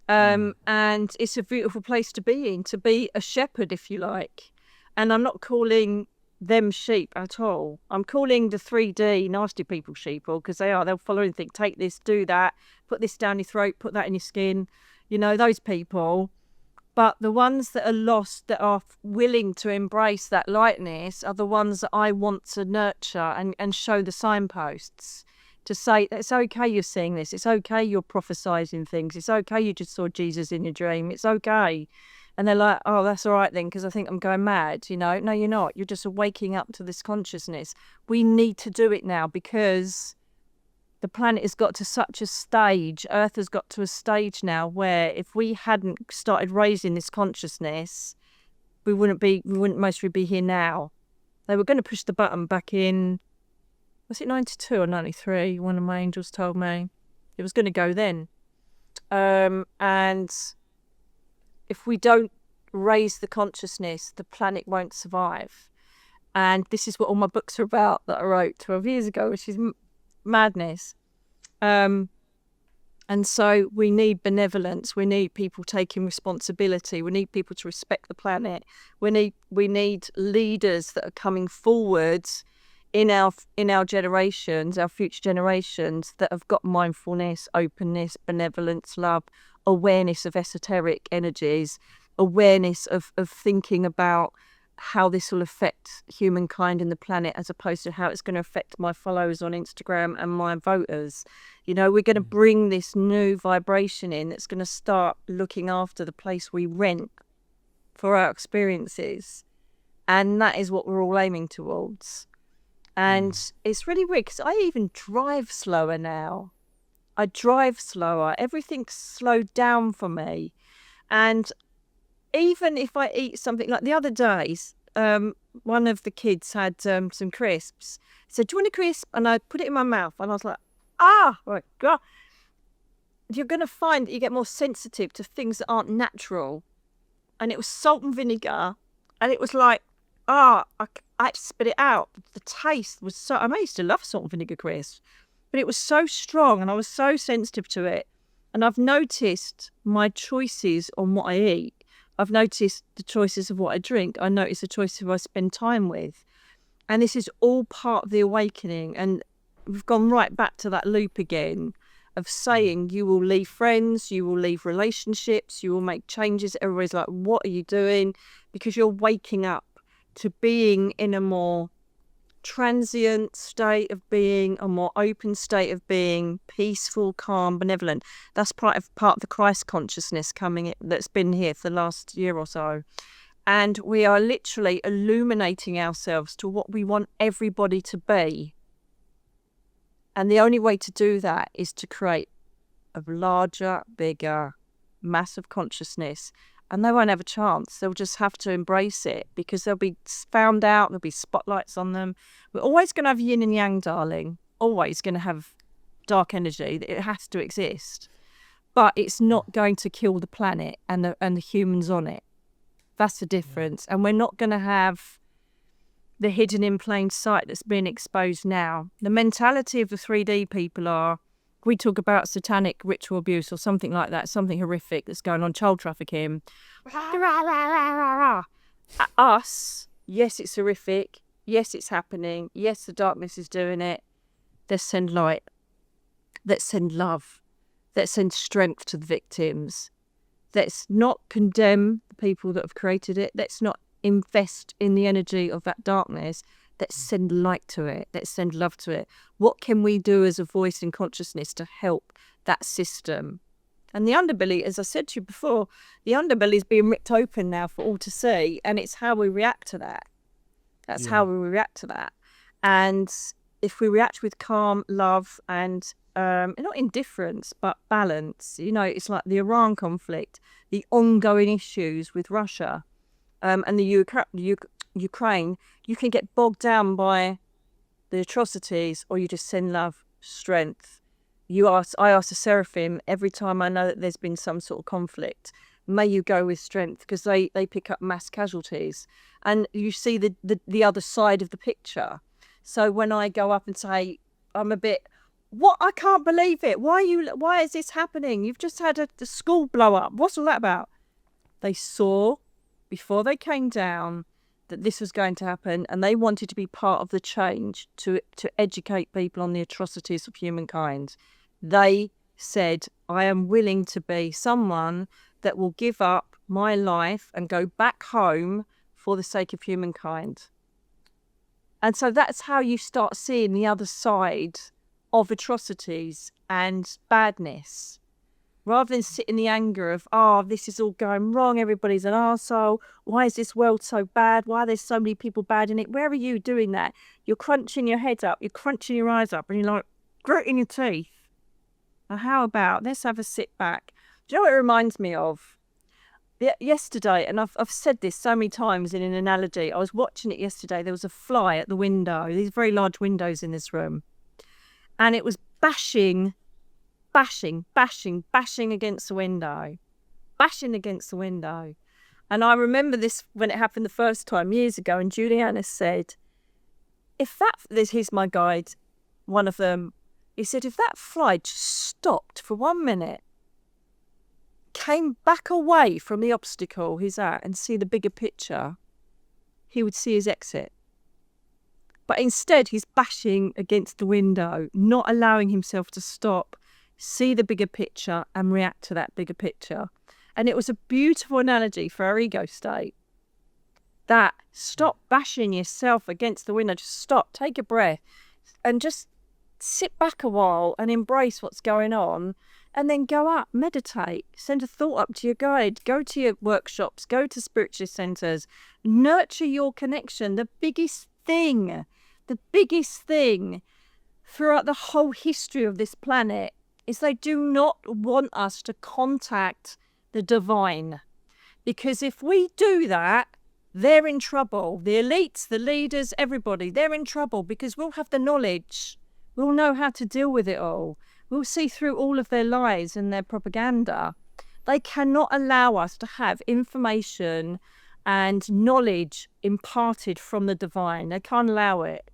[SPEAKER 1] And it's a beautiful place to be in, to be a shepherd, if you like. And I'm not calling them sheep at all. I'm calling the 3D nasty people sheeple, because they'll follow anything. Take this, do that, put this down your throat, put that in your skin. Those people. But the ones that are lost, that are willing to embrace that lightness, are the ones that I want to nurture and show the signposts, to say that it's okay you're seeing this, it's okay you're prophesizing things, it's okay you just saw Jesus in your dream, it's okay. And they're like, oh, that's all right then, because I think I'm going mad. No, you're not. You're just waking up to this consciousness. We need to do it now, because the planet has got to such a stage, Earth has got to a stage now where if we hadn't started raising this consciousness, we wouldn't mostly be here now. They were going to push the button back in, was it 92 or 93? One of my angels told me it was going to go then. And if we don't raise the consciousness, the planet won't survive. And this is what all my books are about that I wrote 12 years ago, which is madness. And so we need benevolence. We need people taking responsibility. We need people to respect the planet. We need leaders that are coming forwards in our generations, our future generations, that have got mindfulness, openness, benevolence, love, awareness of esoteric energies, awareness of thinking about how this will affect humankind and the planet, as opposed to how it's going to affect my followers on Instagram and my voters. We're going to bring this new vibration in that's going to start looking after the place we rent for our experiences. And that is what we're all aiming towards. And it's really weird, because I even drive slower now. I drive slower. Everything's slowed down for me. And even if I eat something, like the other days, one of the kids had some crisps. He said, do you want a crisp? And I put it in my mouth, and I was like, my God. You're going to find that you get more sensitive to things that aren't natural. And it was salt and vinegar. And it was like, I had to spit it out. The taste was so... I used to love salt and vinegar crisps. But it was so strong, and I was so sensitive to it. And I've noticed my choices on what I eat. I've noticed the choices of what I drink. I notice the choices who I spend time with. And this is all part of the awakening. And we've gone right back to that loop again of saying you will leave friends, you will leave relationships, you will make changes. Everybody's like, what are you doing? Because you're waking up to being in a more transient state of being, a more open state of being, peaceful, calm, benevolent. That's part of the Christ consciousness coming in, that's been here for the last year or so. And we are literally illuminating ourselves to what we want everybody to be. And the only way to do that is to create a larger, bigger, massive consciousness. And they won't have a chance. They'll just have to embrace it because they'll be found out. There'll be spotlights on them. We're always going to have yin and yang, darling. Always going to have dark energy. It has to exist. But it's not going to kill the planet and the humans on it. That's the difference. And we're not going to have the hidden in plain sight that's being exposed now. The mentality of the 3D people are, we talk about satanic ritual abuse or something like that, something horrific that's going on, child trafficking. Us, yes, it's horrific. Yes, it's happening. Yes, the darkness is doing it. Let's send light. Let's send love. Let's send strength to the victims. Let's not condemn the people that have created it. Let's not invest in the energy of that darkness. Let's send light to it. Let's send love to it. What can we do as a voice in consciousness to help that system? And the underbelly, as I said to you before, the underbelly is being ripped open now for all to see. And it's how we react to that. That's how we react to that. And if we react with calm, love, and not indifference, but balance, it's like the Iran conflict, the ongoing issues with Russia and the Ukraine, you can get bogged down by the atrocities, or you just send love, strength. I ask the seraphim every time I know that there's been some sort of conflict, may you go with strength, because they pick up mass casualties. And you see the other side of the picture. So when I go up and say, I'm a bit, what? I can't believe it. Why is this happening? You've just had the school blow up. What's all that about? They saw before they came down that this was going to happen, and they wanted to be part of the change to educate people on the atrocities of humankind. They said, I am willing to be someone that will give up my life and go back home for the sake of humankind. And so that's how you start seeing the other side of atrocities and badness. Rather than sit in the anger of, this is all going wrong, everybody's an arsehole, why is this world so bad, why are there so many people bad in it? Where are you doing that? You're crunching your head up, you're crunching your eyes up, and you're like, gritting your teeth. Now how about, let's have a sit back. Do you know what it reminds me of? Yesterday, and I've said this so many times in an analogy, I was watching it yesterday, there was a fly at the window, these very large windows in this room, and it was bashing against the window. And I remember this when it happened the first time years ago, and Juliana said, here's my guide, one of them, he said, if that fly just stopped for 1 minute, came back away from the obstacle he's at and see the bigger picture, he would see his exit. But instead, he's bashing against the window, not allowing himself to stop, see the bigger picture and react to that bigger picture. And it was a beautiful analogy for our ego state. That stop bashing yourself against the window, just stop, take a breath and just sit back a while and embrace what's going on, and then go up, meditate, send a thought up to your guide, go to your workshops, go to spiritual centers, nurture your connection. The biggest thing throughout the whole history of this planet is they do not want us to contact the divine. Because if we do that, they're in trouble. The elites, the leaders, everybody, they're in trouble because we'll have the knowledge. We'll know how to deal with it all. We'll see through all of their lies and their propaganda. They cannot allow us to have information and knowledge imparted from the divine. They can't allow it.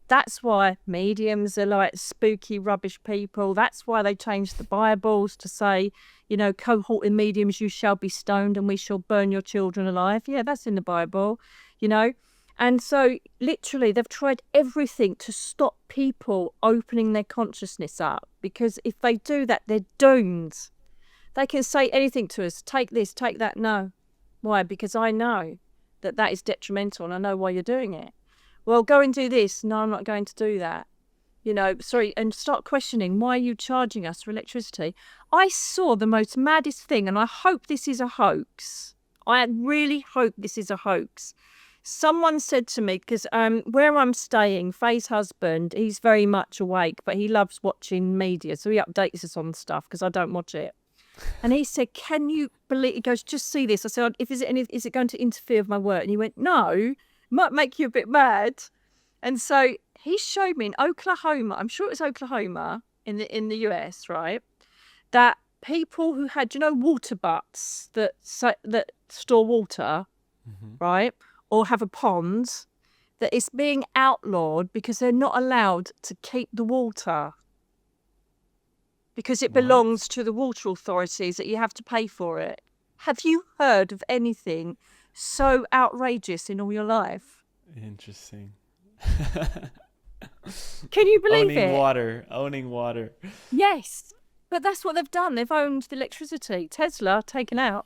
[SPEAKER 1] That's why mediums are like spooky, rubbish people. That's why they changed the Bibles to say, cohort in mediums, you shall be stoned and we shall burn your children alive. Yeah, that's in the Bible, And so literally they've tried everything to stop people opening their consciousness up, because if they do that, they're doomed. They can say anything to us, take this, take that. No. Why? Because I know that is detrimental and I know why you're doing it. Well, go and do this. No, I'm not going to do that. And start questioning, why are you charging us for electricity? I saw the most maddest thing, and I hope this is a hoax. I really hope this is a hoax. Someone said to me, because where I'm staying, Faye's husband, he's very much awake, but he loves watching media. So he updates us on stuff because I don't watch it. And he said, can you believe, he goes, just see this. I said, is it going to interfere with my work? And he went, no, might make you a bit mad. And so he showed me in Oklahoma, I'm sure it was Oklahoma in the US, right? That people who had, water butts that store water, right? Or have a pond, that it's being outlawed because they're not allowed to keep the water. Because it belongs to the water authorities, that you have to pay for it. Have you heard of anything so outrageous in all your life?
[SPEAKER 2] Interesting.
[SPEAKER 1] Can you believe it?
[SPEAKER 2] Owning water.
[SPEAKER 1] Yes, but that's what they've done. They've owned the electricity. Tesla, taken out.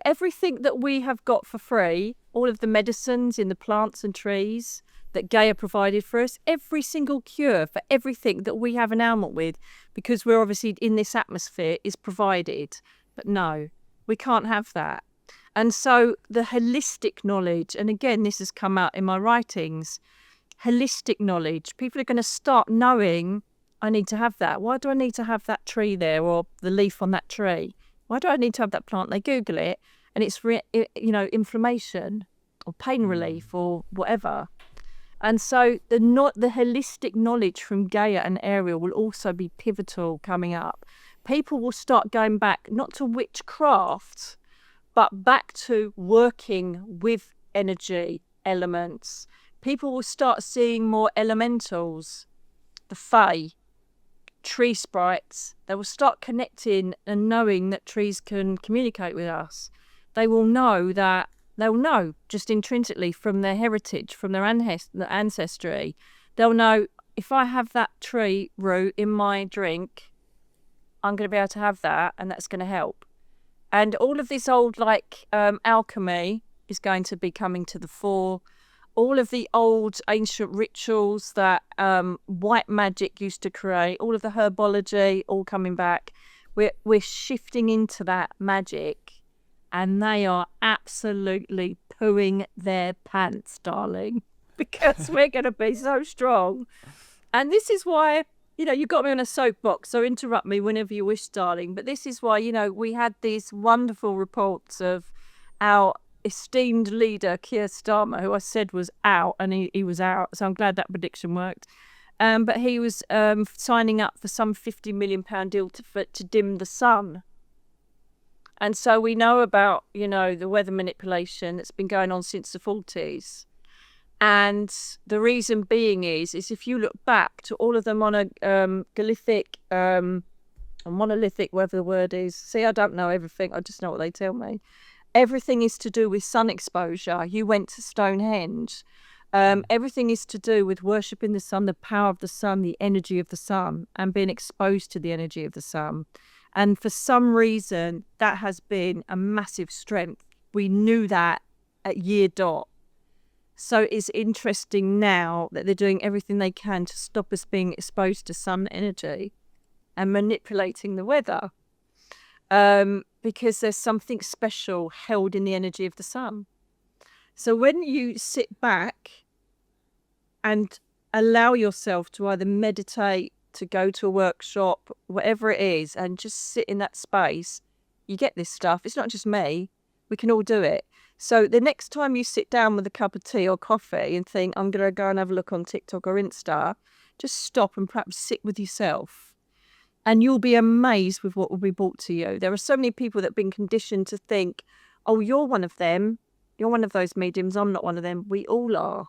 [SPEAKER 1] Everything that we have got for free, all of the medicines in the plants and trees that Gaia provided for us, every single cure for everything that we have an ailment with, because we're obviously in this atmosphere, is provided. But no, we can't have that. And so the holistic knowledge, and again, this has come out in my writings, holistic knowledge, people are going to start knowing, I need to have that. Why do I need to have that tree there, or the leaf on that tree? Why do I need to have that plant? They Google it, and it's, inflammation or pain relief or whatever. And so the holistic knowledge from Gaia and Ariel will also be pivotal coming up. People will start going back, not to witchcraft, but back to working with energy elements. People will start seeing more elementals, the Fae, tree sprites. They will start connecting and knowing that trees can communicate with us. They'll know just intrinsically from their heritage, from their ancestry. They'll know, if I have that tree root in my drink, I'm going to be able to have that, and that's going to help. And all of this old alchemy is going to be coming to the fore. All of the old ancient rituals that white magic used to create, all of the herbology, all coming back. We're shifting into that magic, and they are absolutely pooing their pants, darling, because we're going to be so strong. And this is why, you got me on a soapbox, so interrupt me whenever you wish, darling. But this is why, we had these wonderful reports of our esteemed leader, Keir Starmer, who I said was out, and he was out. So I'm glad that prediction worked. But he was signing up for some £50 million deal to dim the sun. And so we know about, the weather manipulation that's been going on since the 40s. And the reason being is if you look back to all of them on a Galithic, monolithic, whatever the word is. See, I don't know everything. I just know what they tell me. Everything is to do with sun exposure. You went to Stonehenge. Everything is to do with worshipping the sun, the power of the sun, the energy of the sun, and being exposed to the energy of the sun. And for some reason, that has been a massive strength. We knew that at year dot. So it's interesting now that they're doing everything they can to stop us being exposed to sun energy and manipulating the weather. Because there's something special held in the energy of the sun. So when you sit back and allow yourself to either meditate, to go to a workshop, whatever it is, and just sit in that space, you get this stuff. It's not just me. We can all do it. So the next time you sit down with a cup of tea or coffee and think, I'm going to go and have a look on TikTok or Insta, just stop and perhaps sit with yourself. And you'll be amazed with what will be brought to you. There are so many people that have been conditioned to think, oh, you're one of them. You're one of those mediums. I'm not one of them. We all are.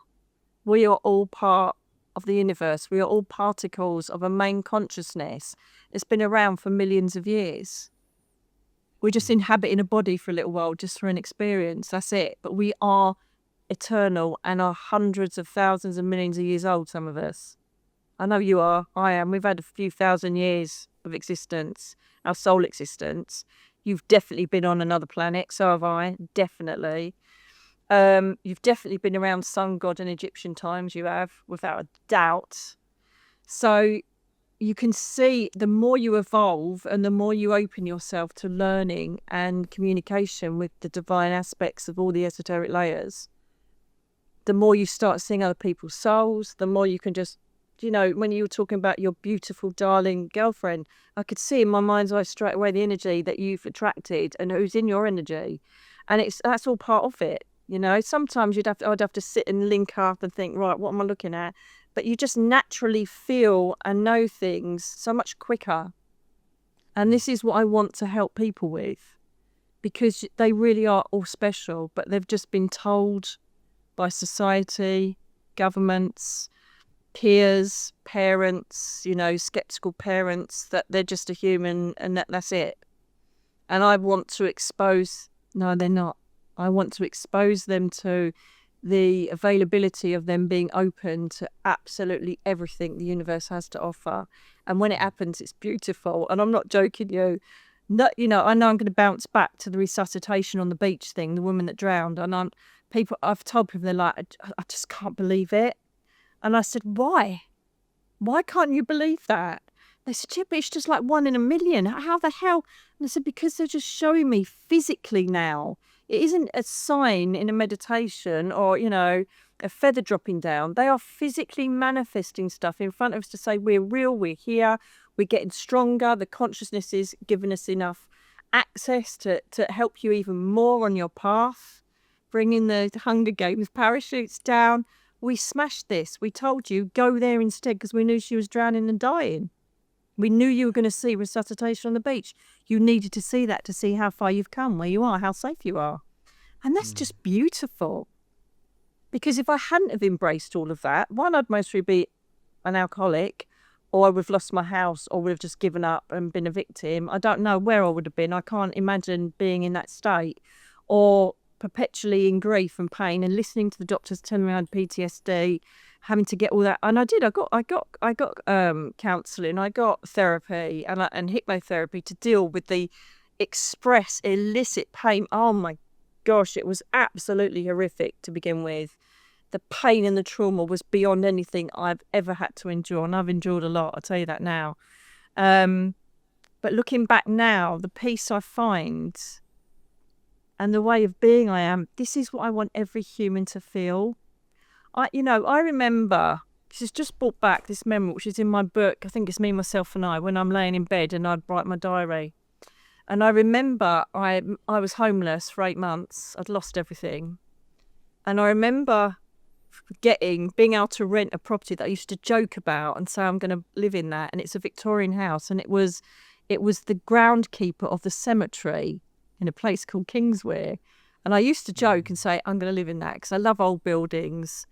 [SPEAKER 1] We are all part of the universe. We are all particles of a main consciousness that's been around for millions of years. We're just inhabiting a body for a little while, just for an experience. That's it. But we are eternal and are hundreds of thousands and millions of years old, some of us. I know you are. I am. We've had a few thousand years of existence, our soul existence. You've definitely been on another planet. So have I. Definitely. You've definitely been around sun god and Egyptian times. You have, without a doubt. So you can see the more you evolve and the more you open yourself to learning and communication with the divine aspects of all the esoteric layers, the more you start seeing other people's souls, the more you can just, when you were talking about your beautiful, darling girlfriend, I could see in my mind's eye straight away the energy that you've attracted and who's in your energy. And that's all part of it. Sometimes I'd have to sit and link up and think, right, what am I looking at? But you just naturally feel and know things so much quicker. And this is what I want to help people with, because they really are all special, but they've just been told by society, governments, peers, parents, skeptical parents, that they're just a human and that's it. And I want to expose, no, they're not. I want to expose them to the availability of them being open to absolutely everything the universe has to offer. And when it happens, it's beautiful. And I'm not joking you. No, I know I'm going to bounce back to the resuscitation on the beach thing, the woman that drowned. And I've told people, they're like, I just can't believe it. And I said, why? Why can't you believe that? They said, yeah, but it's just like 1 in a million. How the hell? And I said, because they're just showing me physically now. It isn't a sign in a meditation or, a feather dropping down. They are physically manifesting stuff in front of us to say we're real, we're here, we're getting stronger. The consciousness is giving us enough access to help you even more on your path. Bringing the Hunger Games parachutes down. We smashed this. We told you, go there instead, because we knew she was drowning and dying. We knew you were going to see resuscitation on the beach. You needed to see that to see how far you've come, where you are, how safe you are. And that's just beautiful. Because if I hadn't have embraced all of that, one, I'd mostly be an alcoholic, or I would have lost my house, or would have just given up and been a victim. I don't know where I would have been. I can't imagine being in that state, or perpetually in grief and pain and listening to the doctors telling me I had PTSD, having to get all that. And I did. I got counselling. I got therapy and hypnotherapy to deal with the express illicit pain. Oh my gosh, it was absolutely horrific to begin with. The pain and the trauma was beyond anything I've ever had to endure, and I've endured a lot, I'll tell you that now. But looking back now, the peace I find and the way of being I am, this is what I want every human to feel. I remember, this has just brought back this memory, which is in my book. I think it's Me, Myself and I, when I'm laying in bed and I'd write my diary. And I remember I was homeless for 8 months. I'd lost everything. And I remember being able to rent a property that I used to joke about and say I'm going to live in that. And it's a Victorian house. And it was the groundkeeper of the cemetery in a place called Kingswear. And I used to joke and say, I'm going to live in that because I love old buildings.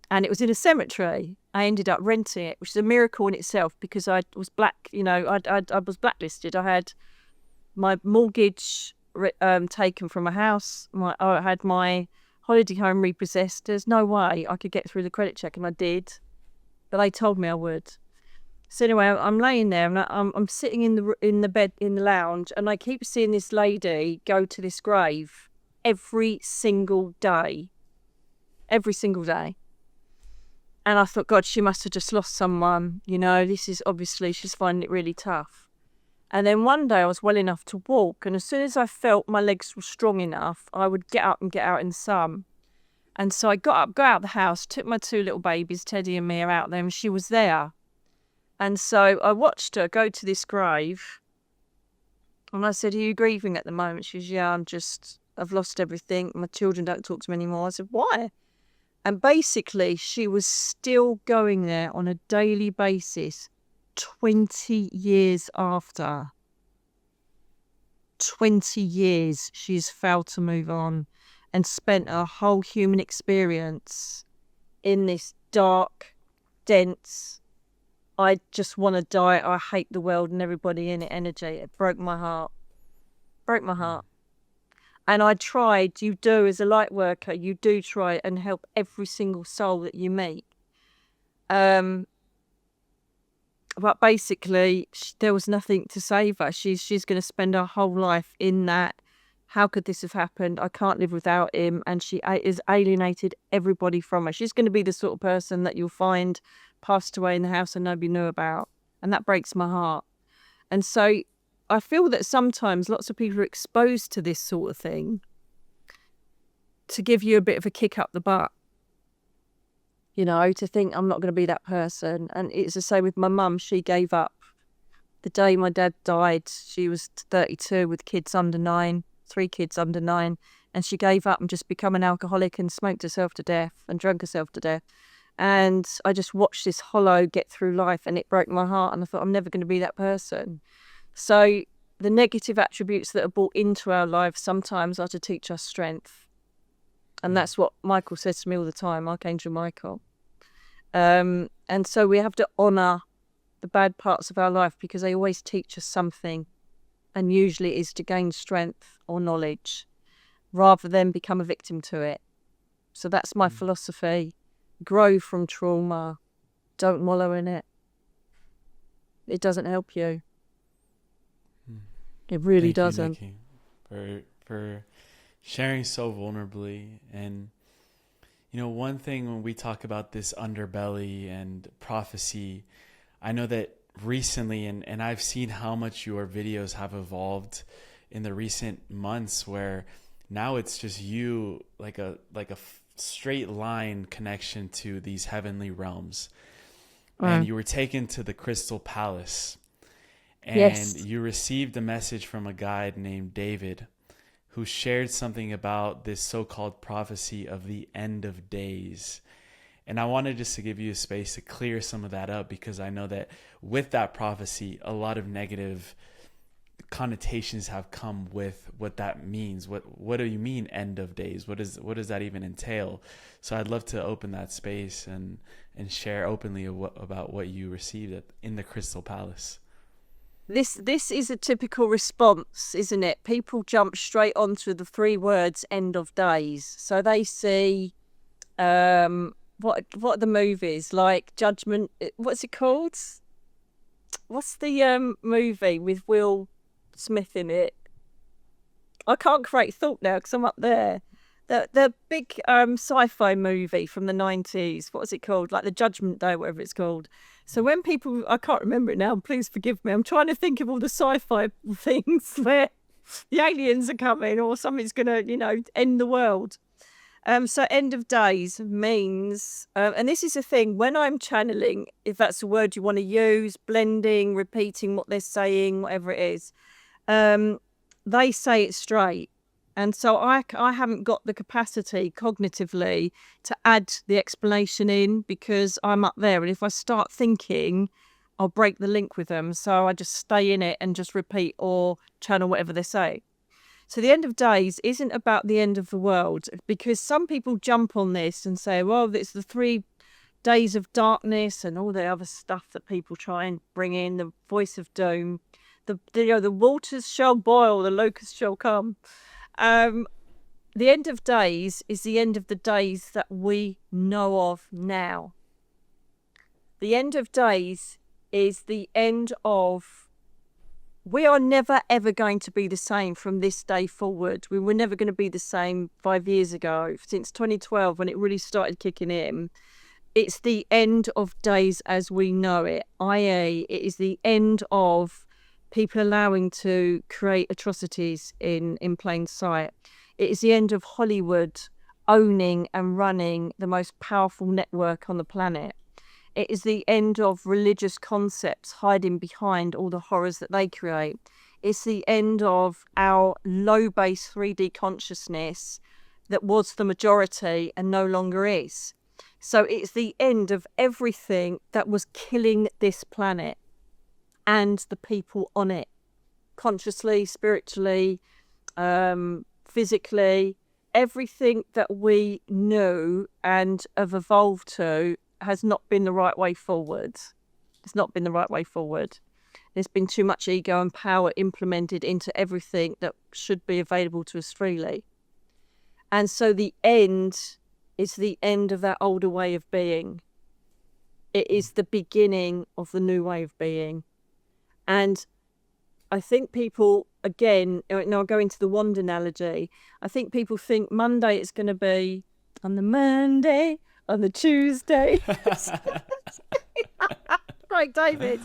[SPEAKER 1] And it was in a cemetery. I ended up renting it, which is a miracle in itself because I was black, I was blacklisted. I had my mortgage taken from a house. I had my holiday home repossessed. There's no way I could get through the credit check, and I did. But they told me I would. So anyway, I'm laying there and I'm sitting in the bed in the lounge, and I keep seeing this lady go to this grave every single day. Every single day. And I thought, God, she must have just lost someone. This is obviously, she's finding it really tough. And then one day I was well enough to walk, and as soon as I felt my legs were strong enough, I would get up and get out in the sun. And so I got up, got out of the house, took my 2 little babies, Teddy and Mia, out there, and she was there. And so I watched her go to this grave, and I said, are you grieving at the moment? She was, yeah, I've lost everything. My children don't talk to me anymore. I said, why? And basically, she was still going there on a daily basis 20 years after. 20 years she's failed to move on and spent her whole human experience in this dark, dense, I just want to die, I hate the world and everybody in it energy. It broke my heart. Broke my heart. And I tried, you do as a light worker, you do try and help every single soul that you meet. But basically, there was nothing to save her. She's going to spend her whole life in that. How could this have happened? I can't live without him. And she is alienated everybody from her. She's going to be the sort of person that you'll find passed away in the house and nobody knew about. And that breaks my heart. And so I feel that sometimes lots of people are exposed to this sort of thing to give you a bit of a kick up the butt. You know, to think I'm not going to be that person. And it's the same with my mum. She gave up the day my dad died. She was 32 with kids under 9, 3 kids under 9. And she gave up and just become an alcoholic and smoked herself to death and drank herself to death. And I just watched this hollow get through life, and it broke my heart. And I thought, I'm never going to be that person. So the negative attributes that are brought into our lives sometimes are to teach us strength. And that's what Michael says to me all the time, Archangel Michael. And so we have to honour the bad parts of our life because they always teach us something. And usually it is to gain strength or knowledge rather than become a victim to it. So that's my philosophy. Grow from trauma. Don't wallow in it. It doesn't help you. It really doesn't.
[SPEAKER 2] Thank you, Nikki, for sharing so vulnerably. And you know, one thing when we talk about this underbelly and prophecy, I know that recently, and I've seen how much your videos have evolved in the recent months, where now it's just you like a straight line connection to these heavenly realms. And you were taken to the Crystal Palace, and
[SPEAKER 1] Yes.
[SPEAKER 2] you received a message from a guide named David, who shared something about this so-called prophecy of the end of days. And I wanted just to give you a space to clear some of that up, because I know that with that prophecy, a lot of negative connotations have come with what that means. What do you mean end of days? What does that even entail? So I'd love to open that space and share openly about what you received in the Crystal Palace.
[SPEAKER 1] This is a typical response, isn't it? People jump straight onto the 3 words "end of days." So they see what are the movies like Judgment? What's it called? What's the movie with Will Smith in it? I can't create thought now because I'm up there. The big sci-fi movie from the 90s. What was it called? Like the Judgment Day, whatever it's called. So when people, I can't remember it now, please forgive me. I'm trying to think of all the sci-fi things where the aliens are coming or something's going to, end the world. So end of days means, and this is a thing, when I'm channeling, if that's a word you want to use, blending, repeating what they're saying, whatever it is, they say it straight. And so I haven't got the capacity cognitively to add the explanation in because I'm up there. And if I start thinking, I'll break the link with them. So I just stay in it and just repeat or channel whatever they say. So the end of days isn't about the end of the world, because some people jump on this and say, well, it's the 3 days of darkness and all the other stuff that people try and bring in, the voice of doom. The waters shall boil, the locusts shall come. The end of days is the end of the days that we know of now. The end of days is the end of, we are never ever going to be the same from this day forward. We were never going to be the same 5 years ago, since 2012 when it really started kicking in. It's the end of days as we know it, i.e. it is the end of people allowing to create atrocities in plain sight. It is the end of Hollywood owning and running the most powerful network on the planet. It is the end of religious concepts hiding behind all the horrors that they create. It's the end of our low-base 3D consciousness that was the majority and no longer is. So it's the end of everything that was killing this planet and the people on it, consciously, spiritually, physically. Everything that we knew and have evolved to has not been the right way forward. It's not been the right way forward. There's been too much ego and power implemented into everything that should be available to us freely. And so the end is the end of that older way of being. It is the beginning of the new way of being. And I think people, again, I'll go into the wand analogy. I think people think Monday it's going to be on the Monday, on the Tuesday. Right, David.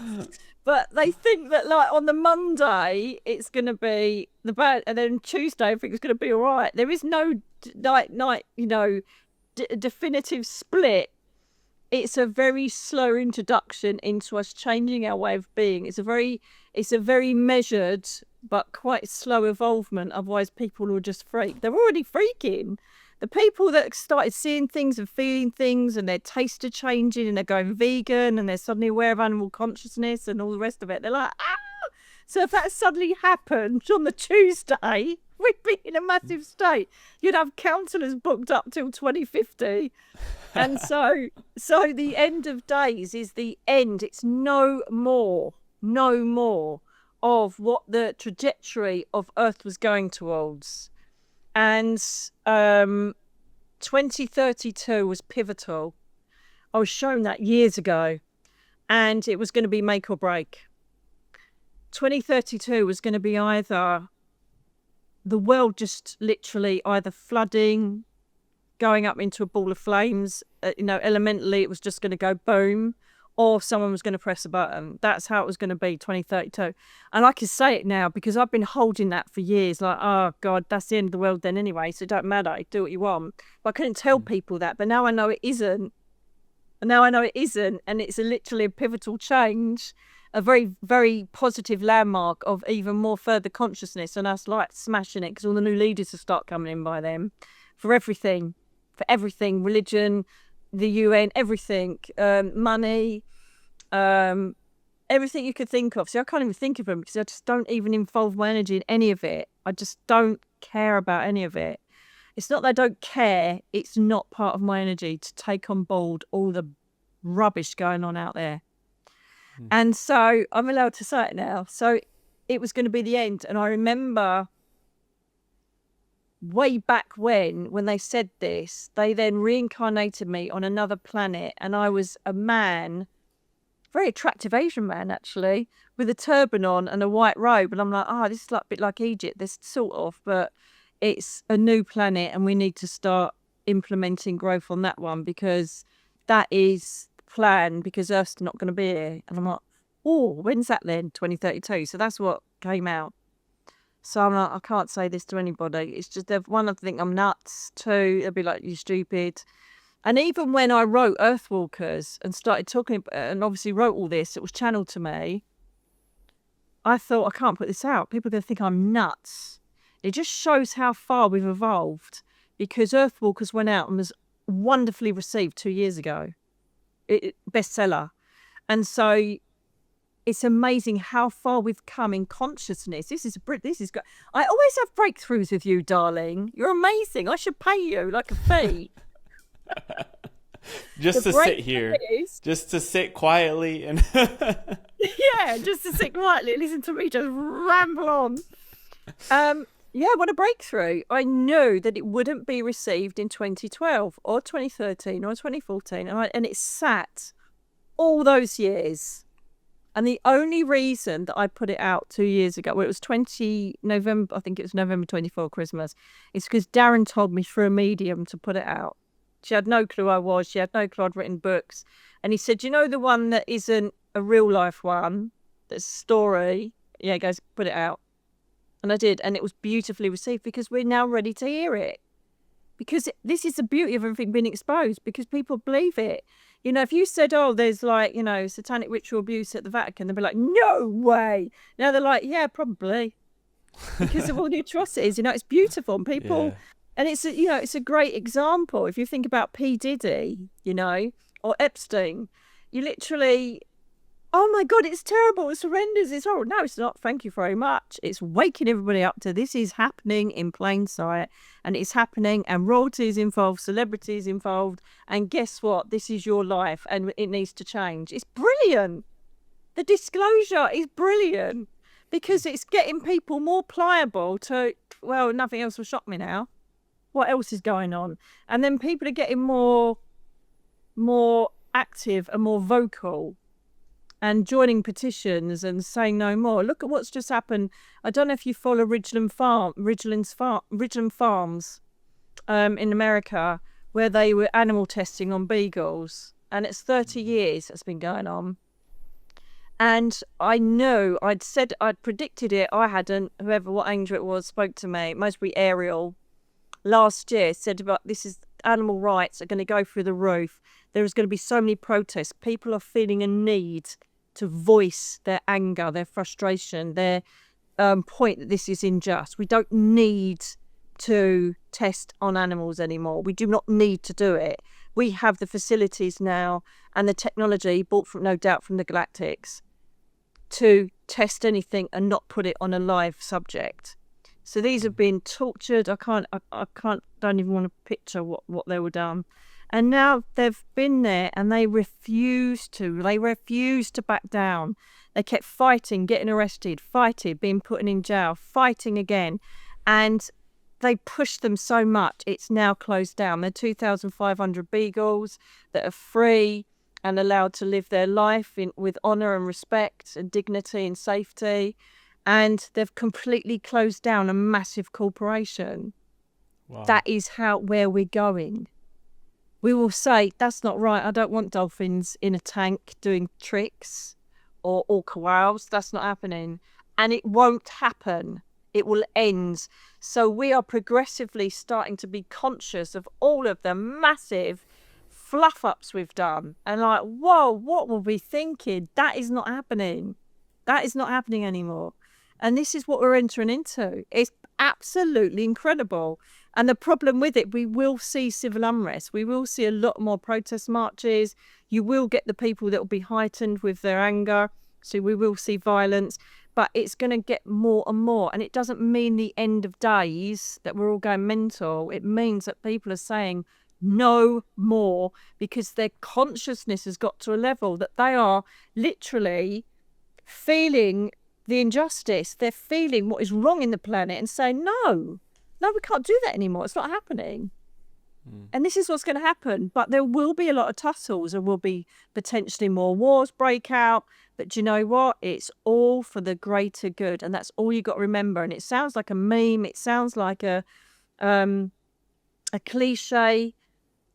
[SPEAKER 1] But they think that like on the Monday it's going to be the bad, and then Tuesday I think it's going to be all right. There is no definitive split it's a very slow introduction into us changing our way of being. It's a very measured but quite slow evolvement. Otherwise, people will just freak. They're already freaking. The people that started seeing things and feeling things, and their taste are changing, and they're going vegan, and they're suddenly aware of animal consciousness and all the rest of it. They're like, ah! So if that suddenly happened on the Tuesday, we'd be in a massive state. You'd have counsellors booked up till 2050. And so the end of days is the end. It's no more of what the trajectory of Earth was going towards. And 2032 was pivotal. I was shown that years ago, and it was going to be make or break. 2032 was going to be either the world just literally either flooding, going up into a ball of flames, elementally it was just going to go boom, or someone was going to press a button. That's how it was going to be, 2032. And I can say it now because I've been holding that for years, like, oh God, that's the end of the world then anyway, so it don't matter, do what you want. But I couldn't tell people that, but now I know it isn't. And it's literally a pivotal change, a very, very positive landmark of even more further consciousness, and us like smashing it because all the new leaders will start coming in by then for everything, religion, the UN, everything, money, everything you could think of. See, I can't even think of them because I just don't even involve my energy in any of it. I just don't care about any of it. It's not that I don't care, it's not part of my energy to take on board all the rubbish going on out there. And so I'm allowed to say it now. So it was going to be the end. And I remember way back when they said this, they then reincarnated me on another planet. And I was a man, very attractive Asian man, actually, with a turban on and a white robe. And I'm like, this is like a bit like Egypt, this sort of, but it's a new planet and we need to start implementing growth on that one because that is plan because Earth's not going to be here. And I'm like, when's that then? 2032. So that's what came out. So I'm like, I can't say this to anybody. It's just, one, I think I'm nuts. Two, they'll be like, you stupid. And even when I wrote Earthwalkers and started talking and obviously wrote all this, it was channeled to me. I thought, I can't put this out. People are going to think I'm nuts. It just shows how far we've evolved because Earthwalkers went out and was wonderfully received 2 years ago. Bestseller. And so it's amazing how far we've come in consciousness. This is good. I always have breakthroughs with you, darling. You're amazing. I should pay you like a fee.
[SPEAKER 2] Just to sit here. Just to sit quietly and
[SPEAKER 1] yeah, just to sit quietly, listen to me just ramble on. What a breakthrough. I knew that it wouldn't be received in 2012 or 2013 or 2014. And it sat all those years. And the only reason that I put it out 2 years ago, well, it was November 24, Christmas, is because Darren told me through a medium to put it out. She had no clue I was. She had no clue I'd written books. And he said, you know the one that isn't a real life one, that's a story? Yeah, he goes, put it out. And I did, and it was beautifully received because we're now ready to hear it. Because this is the beauty of everything being exposed, because people believe it. You know, if you said, there's like, satanic ritual abuse at the Vatican, they'd be like, no way. Now they're like, yeah, probably. Because of all the atrocities, it's beautiful. And people, and it's a great example. If you think about P. Diddy, or Epstein, you literally... Oh my God, it's terrible. It's horrendous. It's horrible. No, it's not. Thank you very much. It's waking everybody up to this is happening in plain sight, and it's happening, and royalties involved, celebrities involved. And guess what? This is your life and it needs to change. It's brilliant. The disclosure is brilliant because it's getting people more pliable to, well, nothing else will shock me now. What else is going on? And then people are getting more active and more vocal. And joining petitions and saying no more. Look at what's just happened. I don't know if you follow Ridgeland Farms in America, where they were animal testing on beagles. And it's 30 years that's been going on. And I know, I'd predicted it. I hadn't. What angel it was spoke to me. It must be Ariel. Last year said about this is animal rights are going to go through the roof. There is going to be so many protests. People are feeling a need to voice their anger, their frustration, their point that this is unjust. We don't need to test on animals anymore. We do not need to do it. We have the facilities now and the technology, bought from, no doubt, from the Galactics, to test anything and not put it on a live subject. So these have been tortured. I don't even want to picture what they were done. And now they've been there and they refuse to back down. They kept fighting, getting arrested, fighting, being put in jail, fighting again. And they pushed them so much, it's now closed down. There are 2,500 beagles that are free and allowed to live their life with honour and respect and dignity and safety. And they've completely closed down a massive corporation.
[SPEAKER 2] Wow.
[SPEAKER 1] That is where we're going. We will say, that's not right. I don't want dolphins in a tank doing tricks or orca whales. That's not happening. And it won't happen. It will end. So we are progressively starting to be conscious of all of the massive fluff ups we've done. And like, whoa, what were we thinking? That is not happening. That is not happening anymore. And this is what we're entering into. It's absolutely incredible. And the problem with it, we will see civil unrest. We will see a lot more protest marches. You will get the people that will be heightened with their anger. So we will see violence. But it's going to get more and more. And it doesn't mean the end of days, that we're all going mental. It means that people are saying no more, because their consciousness has got to a level that they are literally feeling the injustice. They're feeling what is wrong in the planet and saying, no, we can't do that anymore. It's not happening. And this is what's going to happen. But there will be a lot of tussles. There will be potentially more wars break out. But do you know what? It's all for the greater good. And that's all you got to remember. And it sounds like a meme. It sounds like a cliche,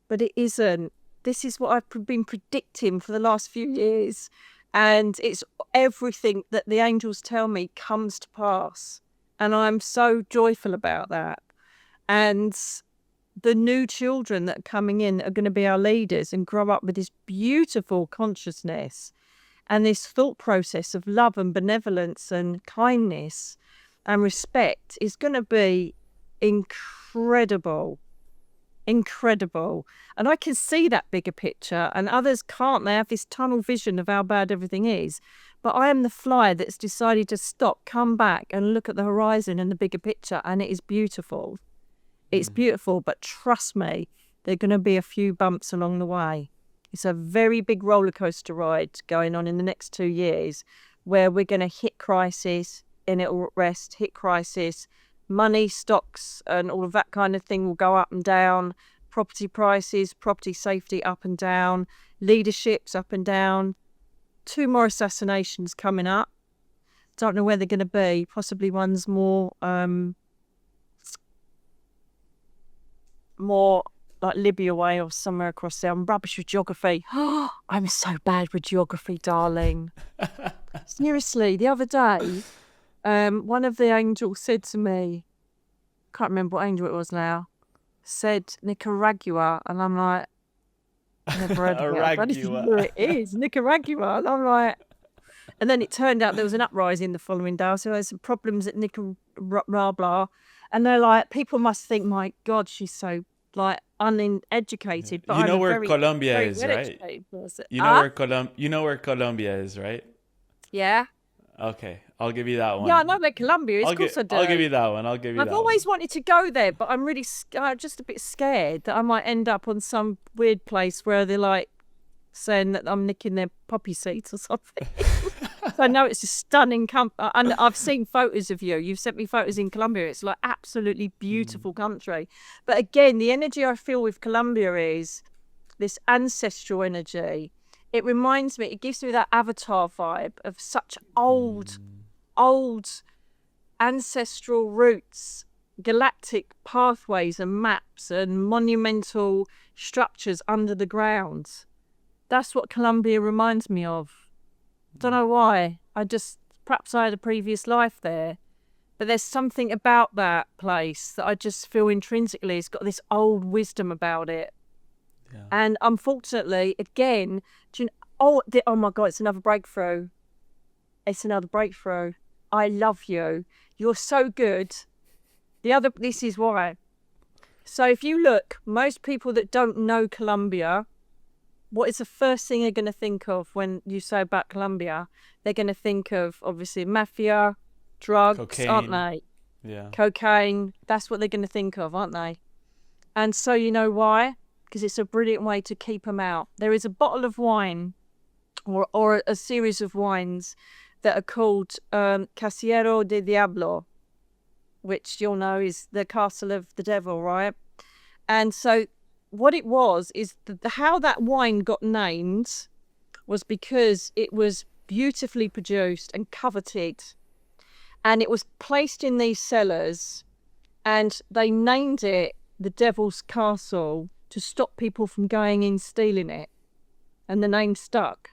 [SPEAKER 1] but it isn't. This is what I've been predicting for the last few years. And it's everything that the angels tell me comes to pass. And I'm so joyful about that. And the new children that are coming in are going to be our leaders and grow up with this beautiful consciousness and this thought process of love and benevolence and kindness and respect is going to be incredible. Incredible. And I can see that bigger picture, and others can't. They have this tunnel vision of how bad everything is. But I am the fly that's decided to stop, come back and look at the horizon and the bigger picture, and it is beautiful. It's beautiful, but trust me, there are going to be a few bumps along the way. It's a very big roller coaster ride going on in the next 2 years, where we're going to hit crisis and it will rest, hit crisis. Money, stocks and all of that kind of thing will go up and down. Property prices, property safety up and down. Leaderships up and down. 2 more assassinations coming up. Don't know where they're going to be. Possibly one's more like Libya way or somewhere across there. I'm rubbish with geography. I'm so bad with geography, darling. Seriously, the other day, one of the angels said to me, can't remember what angel it was now, said Nicaragua, and I'm like, never heard of it. I don't even know where it is, Nicaragua. And I'm like, and then it turned out there was an uprising the following day. So there's some problems at Nicaragua, and they're like, people must think, my God, she's so like uneducated. But
[SPEAKER 2] you know
[SPEAKER 1] I'm
[SPEAKER 2] where
[SPEAKER 1] very,
[SPEAKER 2] Colombia
[SPEAKER 1] very
[SPEAKER 2] is, right?
[SPEAKER 1] Person.
[SPEAKER 2] You know where Colombia is, right?
[SPEAKER 1] Yeah.
[SPEAKER 2] Okay, I'll give you that one.
[SPEAKER 1] Yeah, I know where Colombia is. Of course I do.
[SPEAKER 2] I'll give you that one.
[SPEAKER 1] I've always wanted to go there, but I'm really just a bit scared that I might end up on some weird place where they're like saying that I'm nicking their poppy seeds or something. So I know it's a stunning and I've seen photos of you. You've sent me photos in Colombia. It's like absolutely beautiful country. But again, the energy I feel with Colombia is this ancestral energy. It reminds me, it gives me that Avatar vibe of such old ancestral roots, galactic pathways and maps and monumental structures under the ground. That's what Colombia reminds me of. Don't know why. Perhaps I had a previous life there, But there's something about that place that I just feel intrinsically it's got this old wisdom about it.
[SPEAKER 2] Yeah.
[SPEAKER 1] And unfortunately, again, oh my God, it's another breakthrough. It's another breakthrough. I love you. You're so good. This is why. So if you look, most people that don't know Colombia, what is the first thing they're going to think of when you say about Colombia? They're going to think of, obviously, mafia, drugs,
[SPEAKER 2] Cocaine.
[SPEAKER 1] aren't they?
[SPEAKER 2] Yeah.
[SPEAKER 1] Cocaine. That's what they're going to think of, aren't they? And so you know why? Because it's a brilliant way to keep them out. There is a bottle of wine or a series of wines that are called Casillero de Diablo, which you'll know is the castle of the devil, right? And so what it was is how that wine got named was because it was beautifully produced and coveted. And it was placed in these cellars and they named it the Devil's Castle to stop people from going in stealing it. And the name stuck.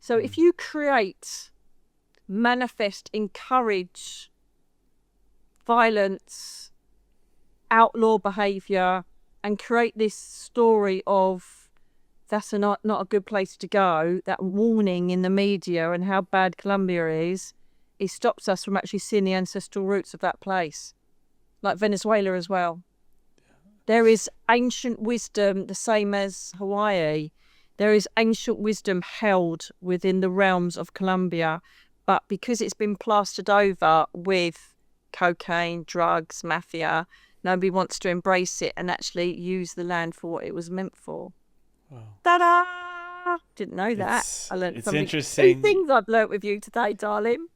[SPEAKER 1] So if you create, manifest, encourage violence, outlaw behaviour, and create this story of that's not a good place to go, that warning in the media and how bad Colombia is, it stops us from actually seeing the ancestral roots of that place. Like Venezuela as well. There is ancient wisdom, the same as Hawaii. There is ancient wisdom held within the realms of Colombia, but because it's been plastered over with cocaine, drugs, mafia, nobody wants to embrace it and actually use the land for what it was meant for.
[SPEAKER 2] Wow.
[SPEAKER 1] Ta-da! Didn't know that. I learned something.
[SPEAKER 2] Interesting.
[SPEAKER 1] 2 things I've learnt with you today, darling.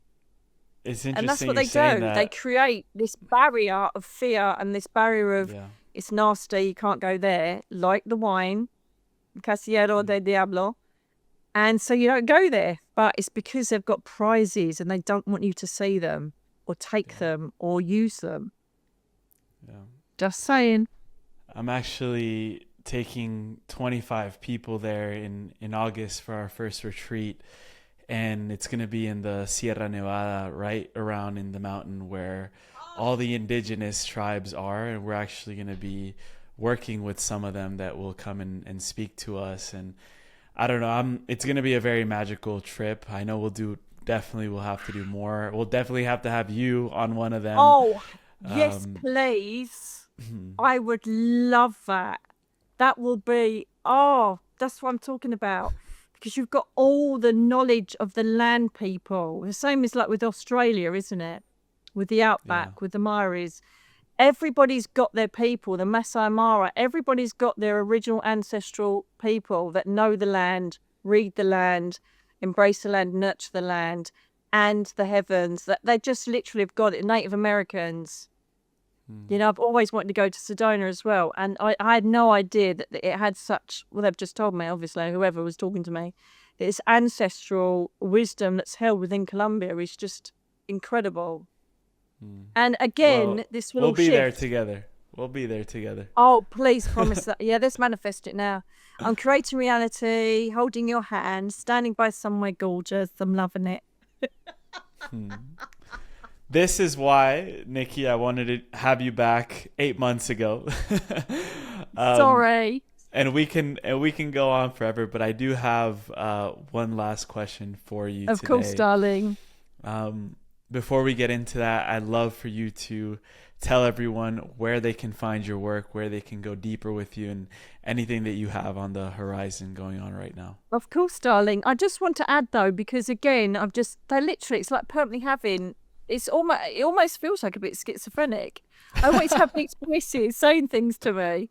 [SPEAKER 2] It's interesting.
[SPEAKER 1] And that's what they do.
[SPEAKER 2] That.
[SPEAKER 1] They create this barrier of fear and this barrier of it's nasty, you can't go there, like the wine, Casillero de Diablo. And so you don't go there. But it's because they've got prizes and they don't want you to see them or take them or use them.
[SPEAKER 2] Yeah.
[SPEAKER 1] Just saying.
[SPEAKER 2] I'm actually taking 25 people there in August for our first retreat. And it's going to be in the Sierra Nevada, right around in the mountain where all the indigenous tribes are. And we're actually going to be working with some of them that will come and speak to us. And I don't know, it's going to be a very magical trip. I know we'll have to do more. We'll definitely have to have you on one of them.
[SPEAKER 1] Oh, yes, please. I would love that. That will be, that's what I'm talking about. Because you've got all the knowledge of the land people. The same as like with Australia, isn't it? With the outback, with the Maoris. Everybody's got their people, the Masai Mara. Everybody's got their original ancestral people that know the land, read the land, embrace the land, nurture the land, and the heavens. That they just literally have got it. Native Americans. You know, I've always wanted to go to Sedona as well. And I had no idea that it had such, well, they've just told me, obviously, whoever was talking to me, this ancestral wisdom that's held within Colombia is just incredible. And again, this will all shift.
[SPEAKER 2] We'll be there together. We'll be there together.
[SPEAKER 1] Oh, please promise that. Yeah, let's manifest it now. I'm creating reality, holding your hand, standing by somewhere gorgeous. I'm loving it.
[SPEAKER 2] This is why, Nikki, I wanted to have you back 8 months ago.
[SPEAKER 1] Sorry.
[SPEAKER 2] And we can go on forever, but I do have one last question for you today.
[SPEAKER 1] Of course, darling.
[SPEAKER 2] Before we get into that, I'd love for you to tell everyone where they can find your work, where they can go deeper with you, and anything that you have on the horizon going on right now.
[SPEAKER 1] Of course, darling. I just want to add, though, because, again, it's like permanently having... it almost feels like a bit schizophrenic. I always have these voices saying things to me.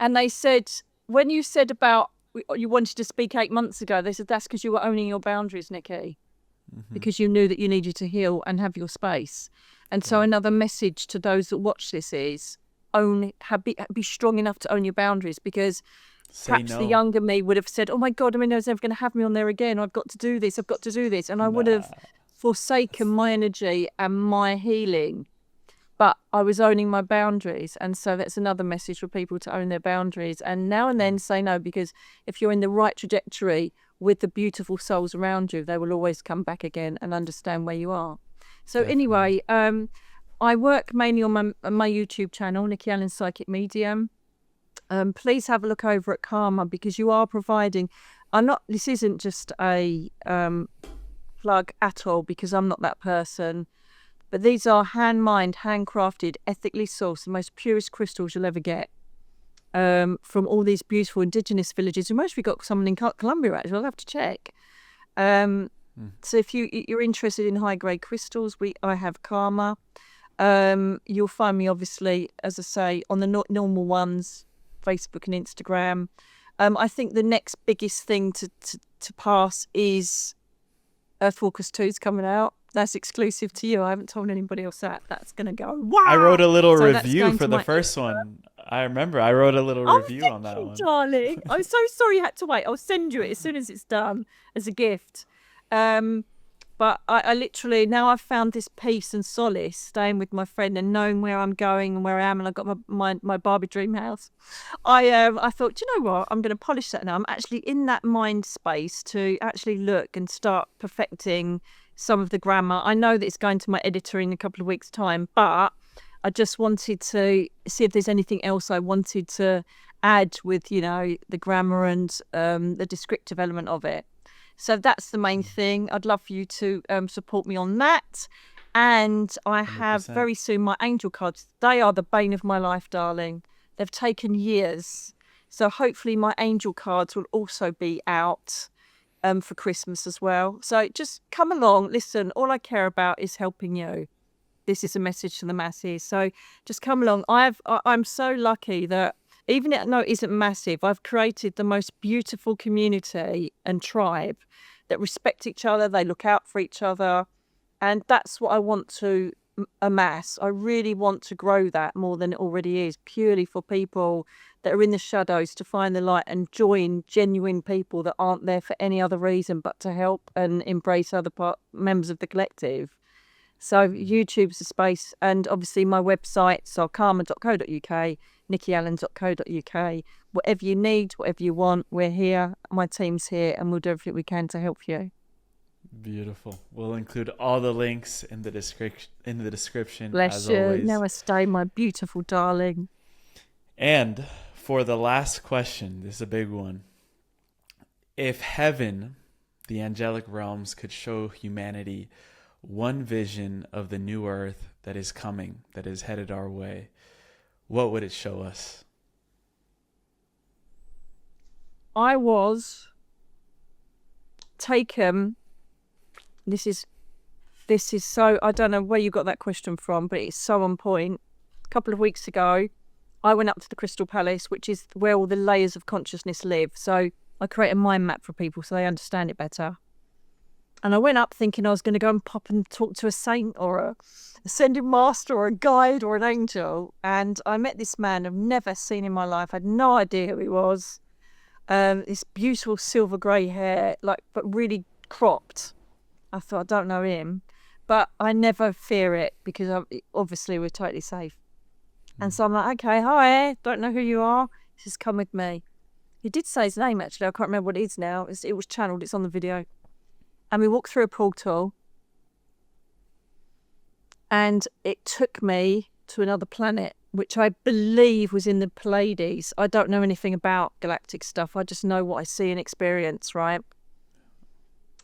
[SPEAKER 1] And they said, when you said about you wanted to speak 8 months ago, they said that's because you were owning your boundaries, Nikki. Because you knew that you needed to heal and have your space. And so another message to those that watch this is be strong enough to own your boundaries, because perhaps the younger me would have said, oh my God, I mean, no one's ever going to have me on there again. I've got to do this. And I would have forsaken my energy and my healing, but I was owning my boundaries. And so that's another message for people to own their boundaries and now and then say no, because if you're in the right trajectory with the beautiful souls around you, they will always come back again and understand where you are. So anyway, I work mainly on my YouTube channel, Nicky Alan Psychic Medium. Please have a look over at Karma, because you are providing. This isn't just a plug at all, because I'm not that person. But these are hand-mined, handcrafted, ethically sourced, the most purest crystals you'll ever get. From all these beautiful indigenous villages. We mostly got someone in Colombia, actually. I'll have to check. So if you're interested in high-grade crystals, I have Karma. You'll find me, obviously, as I say, on the normal ones, Facebook and Instagram. I think the next biggest thing to pass is Earthwalkers 2 is coming out. That's exclusive to you. I haven't told anybody else that. That's going to go, wow!
[SPEAKER 2] I wrote a little review for the first one. I rember I wrote a little review on that one.
[SPEAKER 1] Darling. I'm so sorry you had to wait. I'll send you it as soon as it's done as a gift. But I literally, now I've found this peace and solace staying with my friend and knowing where I'm going and where I am, and I've got my Barbie dream house. I thought, do you know what? I'm going to polish that now. I'm actually in that mind space to actually look and start perfecting some of the grammar. I know that it's going to my editor in a couple of weeks' time, but I just wanted to see if there's anything else I wanted to add with, the grammar and the descriptive element of it. So that's the main thing. I'd love for you to support me on that. And I 100%. Have very soon my angel cards. They are the bane of my life, darling. They've taken years. So hopefully my angel cards will also be out for Christmas as well. So just come along. Listen, all I care about is helping you. This is a message to the masses. So just come along. I'm so lucky that even though it isn't massive, I've created the most beautiful community and tribe that respect each other. They look out for each other. And that's what I want to amass. I really want to grow that more than it already is, purely for people that are in the shadows to find the light and join genuine people that aren't there for any other reason but to help and embrace other members of the collective. So YouTube's the space, and obviously my websites are karma.co.uk, nickyalan.co.uk. Whatever you need, whatever you want, we're here. My team's here, and we'll do everything we can to help you.
[SPEAKER 2] Beautiful. We'll include all the links in the description.
[SPEAKER 1] Bless
[SPEAKER 2] as
[SPEAKER 1] you.
[SPEAKER 2] Always.
[SPEAKER 1] Namaste, my beautiful darling.
[SPEAKER 2] And for the last question, this is a big one. If heaven, the angelic realms, could show humanity one vision of the new earth that is coming, that is headed our way, what would it show us?
[SPEAKER 1] I was taken. This is so, I don't know where you got that question from, but it's so on point. A couple of weeks ago, I went up to the Crystal Palace, which is where all the layers of consciousness live. So I create a mind map for people so they understand it better. And I went up thinking I was going to go and pop and talk to a saint or a ascended master or a guide or an angel. And I met this man I've never seen in my life. I had no idea who he was. This beautiful silver grey hair, but really cropped. I thought, I don't know him. But I never fear it because obviously we're totally safe. And so I'm like, okay, hi, don't know who you are. Just come with me. He did say his name, actually. I can't remember what it is now. It was channeled. It's on the video. And we walked through a portal. And it took me to another planet, which I believe was in the Pleiades. I don't know anything about galactic stuff. I just know what I see and experience, right?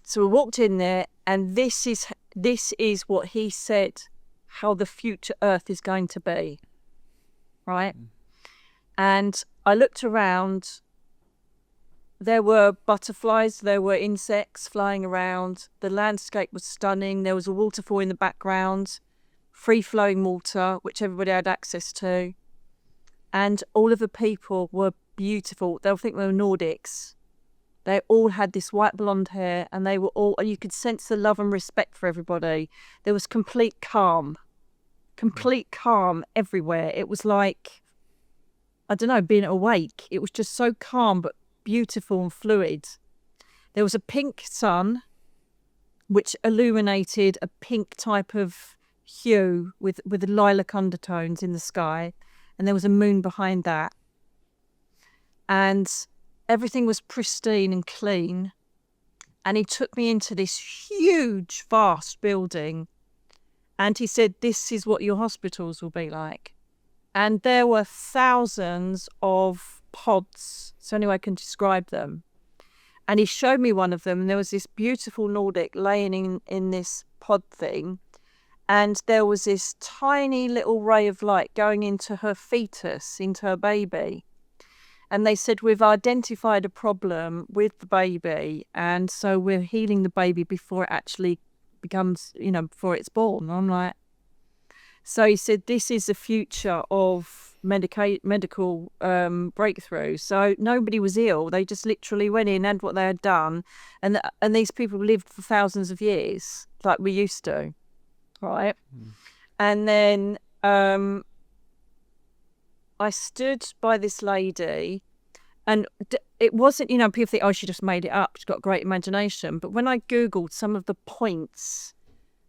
[SPEAKER 1] So we walked in there, and this is what he said, how the future Earth is going to be. Right? And I looked around. There were butterflies, there were insects flying around. The landscape was stunning. There was a waterfall in the background, free-flowing water, which everybody had access to. And all of the people were beautiful. They'll think they were Nordics. They all had this white blonde hair, and they were all, and you could sense the love and respect for everybody. There was complete calm everywhere. It was like, I don't know, being awake. It was just so calm, but beautiful and fluid. There was a pink sun, which illuminated a pink type of hue with lilac undertones in the sky. And there was a moon behind that. And everything was pristine and clean. And he took me into this huge, vast building. And he said, this is what your hospitals will be like. And there were thousands of pods. It's the only way I can describe them. And he showed me one of them, and there was this beautiful Nordic laying in this pod thing. And there was this tiny little ray of light going into her fetus, into her baby. And they said, we've identified a problem with the baby, and so we're healing the baby before it actually becomes, before it's born. I'm like, so he said, this is the future of medical breakthrough. So nobody was ill. They just literally went in, had what they had done. And these people lived for thousands of years, like we used to. Right. And then I stood by this lady, and it wasn't, people think, oh, she just made it up. She's got a great imagination. But when I Googled some of the points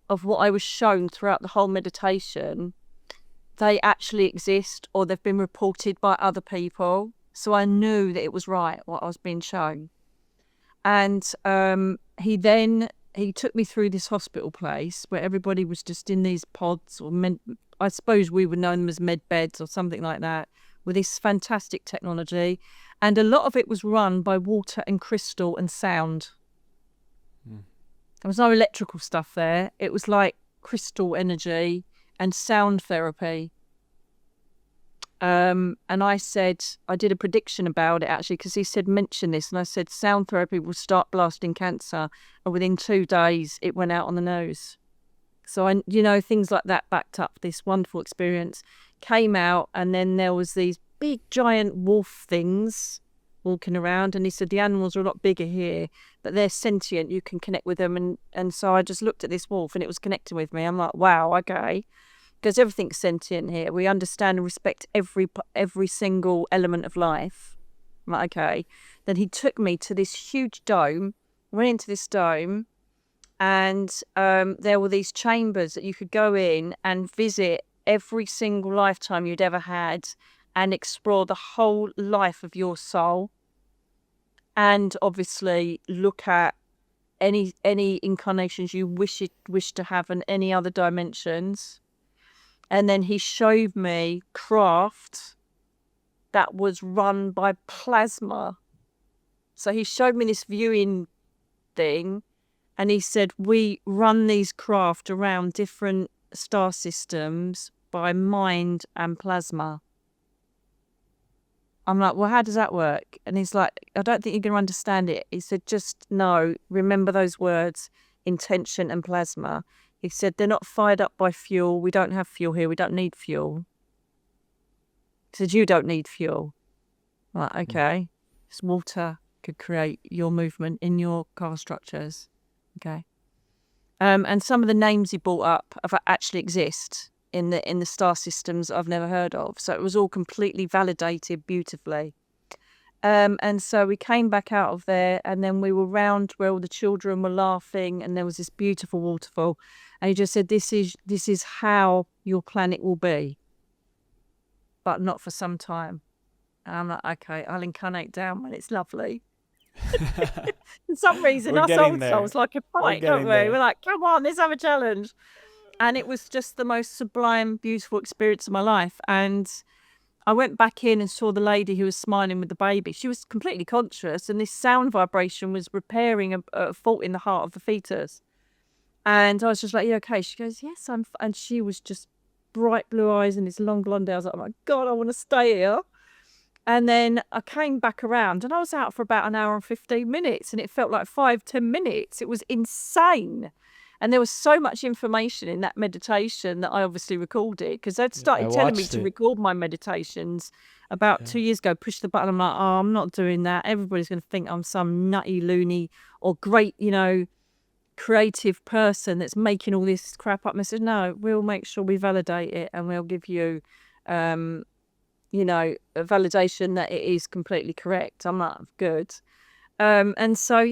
[SPEAKER 1] of what I was shown throughout the whole meditation, they actually exist, or they've been reported by other people. So I knew that it was right, what I was being shown. And he took me through this hospital place where everybody was just in these pods, or I suppose we would know them as med beds or something like that, with this fantastic technology. And a lot of it was run by water and crystal and sound. There was no electrical stuff there. It was like crystal energy and sound therapy. And I did a prediction about it, actually, because he said, mention this. And I said, sound therapy will start blasting cancer. And within 2 days, it went out on the nose. So, things like that backed up this wonderful experience. Came out, and then there was these big, giant wolf things walking around. And he said, the animals are a lot bigger here, but they're sentient. You can connect with them. And so I just looked at this wolf, and it was connecting with me. I'm like, wow, okay. Because everything's sentient here. We understand and respect every single element of life. I'm like, okay. Then he took me to this huge dome. Went into this dome, and there were these chambers that you could go in and visit every single lifetime you'd ever had, and explore the whole life of your soul, and obviously look at any incarnations you wish to have, and any other dimensions. And then he showed me craft that was run by plasma. So he showed me this viewing thing, and he said, we run these craft around different star systems by mind and plasma. I'm like, well, how does that work? And he's like, I don't think you're going to understand it. He said, just remember those words, intention and plasma. He said, they're not fired up by fuel. We don't have fuel here. We don't need fuel. He said, you don't need fuel. I'm like, okay. This water could create your movement in your car structures. Okay. And some of the names he brought up actually exist in the star systems I've never heard of. So it was all completely validated beautifully. And so we came back out of there, and then we were round where all the children were laughing, and there was this beautiful waterfall. And he just said, this is how your planet will be, but not for some time. And I'm like, okay, I'll incarnate down when it's lovely. For some reason, us old souls like a fight, don't we? We're like, come on, let's have a challenge. And it was just the most sublime, beautiful experience of my life. And I went back in and saw the lady who was smiling with the baby. She was completely conscious, and this sound vibration was repairing a fault in the heart of the fetus. And I was just like, yeah, okay. She goes, yes, and she was just bright blue eyes and this long blonde hair. I was like, oh my God, I want to stay here. And then I came back around, and I was out for about an hour and 15 minutes, and it felt like 5-10 minutes. It was insane. And there was so much information in that meditation that I obviously recorded, because they'd started telling me to record my meditations about 2 years ago. Push the button. I'm like, oh, I'm not doing that. Everybody's going to think I'm some nutty, loony, or great, creative person that's making all this crap up. And I said, no, we'll make sure we validate it, and we'll give you, a validation that it is completely correct. I'm like, good. And so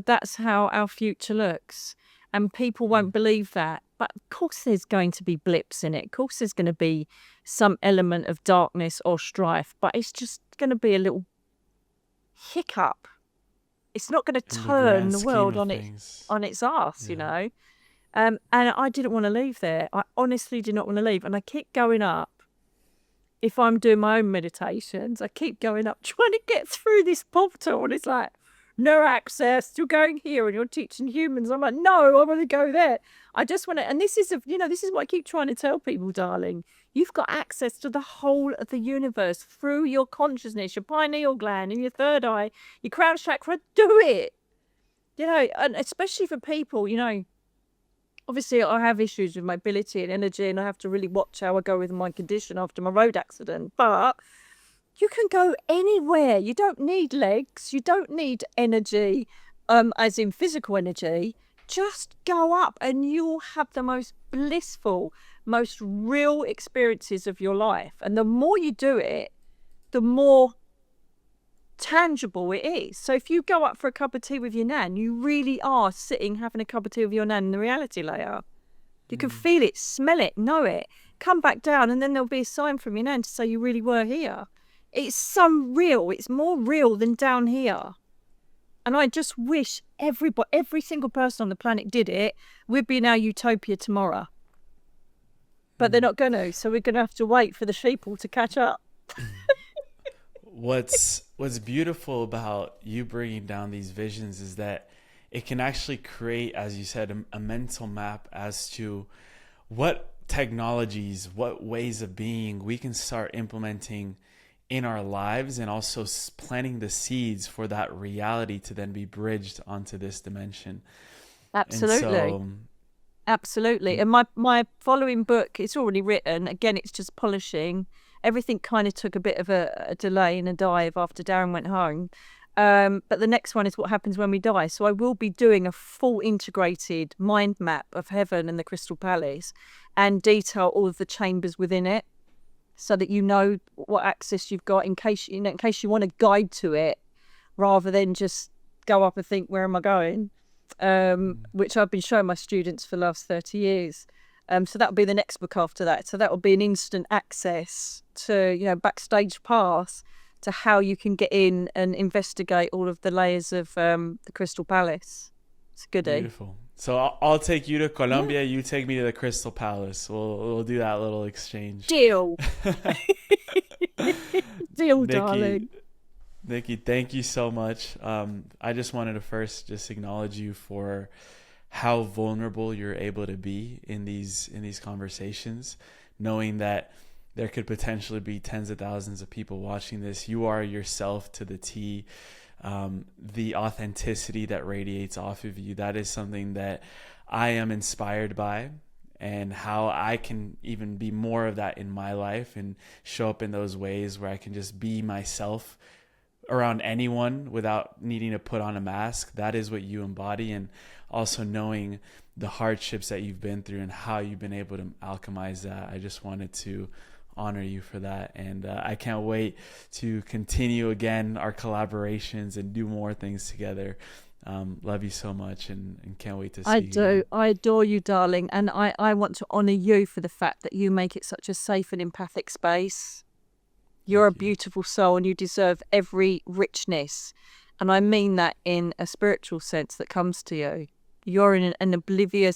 [SPEAKER 1] that's how our future looks. And people won't believe that. But of course there's going to be blips in it. Of course there's going to be some element of darkness or strife. But it's just going to be a little hiccup. It's not going to turn the world on its arse, And I didn't want to leave there. I honestly did not want to leave. And I keep going up. If I'm doing my own meditations, I keep going up, trying to get through this portal. And it's like, no access, you're going here and you're teaching humans. I'm like, no, I want to go there. I just want to, and this is, this is what I keep trying to tell people, darling. You've got access to the whole of the universe through your consciousness, your pineal gland and your third eye, your crown chakra. Do it. And especially for people, obviously I have issues with mobility and energy, and I have to really watch how I go with my condition after my road accident. But you can go anywhere. You don't need legs. You don't need energy, as in physical energy. Just go up and you'll have the most blissful, most real experiences of your life. And the more you do it, the more tangible it is. So if you go up for a cup of tea with your nan, you really are sitting having a cup of tea with your nan in the reality layer. You can feel it, smell it, know it. Come back down and then there'll be a sign from your nan to say you really were here. It's so real. It's more real than down here. And I just wish every single person on the planet did it. We'd be in our utopia tomorrow. But they're not going to. So we're going to have to wait for the sheeple to catch up.
[SPEAKER 2] What's beautiful about you bringing down these visions is that it can actually create, as you said, a mental map as to what technologies, what ways of being we can start implementing in our lives, and also planting the seeds for that reality to then be bridged onto this dimension.
[SPEAKER 1] Absolutely. Absolutely. And my following book, it's already written. Again, it's just polishing. Everything kind of took a bit of a delay and a dive after Darren went home. But the next one is what happens when we die. So I will be doing a full integrated mind map of heaven and the Crystal Palace, and detail all of the chambers within it, so that you know what access you've got in case you want to guide to it, rather than just go up and think, where am I going? Which I've been showing my students for the last 30 years. So that'll be the next book after that. So that will be an instant access to, backstage pass to how you can get in and investigate all of the layers of the Crystal Palace. It's a goodie.
[SPEAKER 2] Beautiful. So I'll take you to Colombia. You take me to the Crystal Palace. We'll do that little exchange.
[SPEAKER 1] Deal. Deal, darling.
[SPEAKER 2] Nicky, thank you so much. I just wanted to first just acknowledge you for how vulnerable you're able to be in these conversations, knowing that there could potentially be tens of thousands of people watching this. You are yourself to the T. The authenticity that radiates off of you, that is something that I am inspired by, and how I can even be more of that in my life and show up in those ways where I can just be myself around anyone without needing to put on a mask. That is what you embody. And also knowing the hardships that you've been through and how you've been able to alchemize that. I just wanted to honor you for that, and I can't wait to continue again our collaborations and do more things together. Love you so much, and can't wait to see you.
[SPEAKER 1] I adore you, darling, and I want to honor you for the fact that you make it such a safe and empathic space. You're a beautiful soul, and you deserve every richness, and I mean that in a spiritual sense that comes to you. You're in an oblivion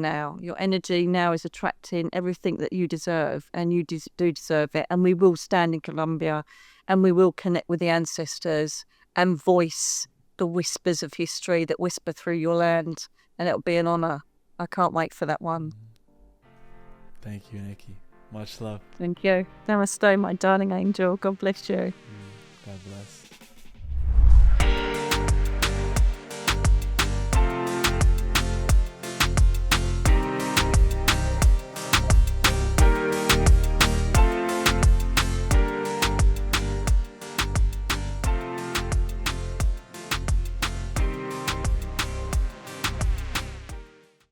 [SPEAKER 1] now. Your energy now is attracting everything that you deserve, and you do deserve it. And we will stand in Colombia, and we will connect with the ancestors and voice the whispers of history that whisper through your land, and it'll be an honor. I can't wait for that one.
[SPEAKER 2] Thank you, Nicky. Much love.
[SPEAKER 1] Thank you. Namaste, my darling angel. God bless you.
[SPEAKER 2] God bless.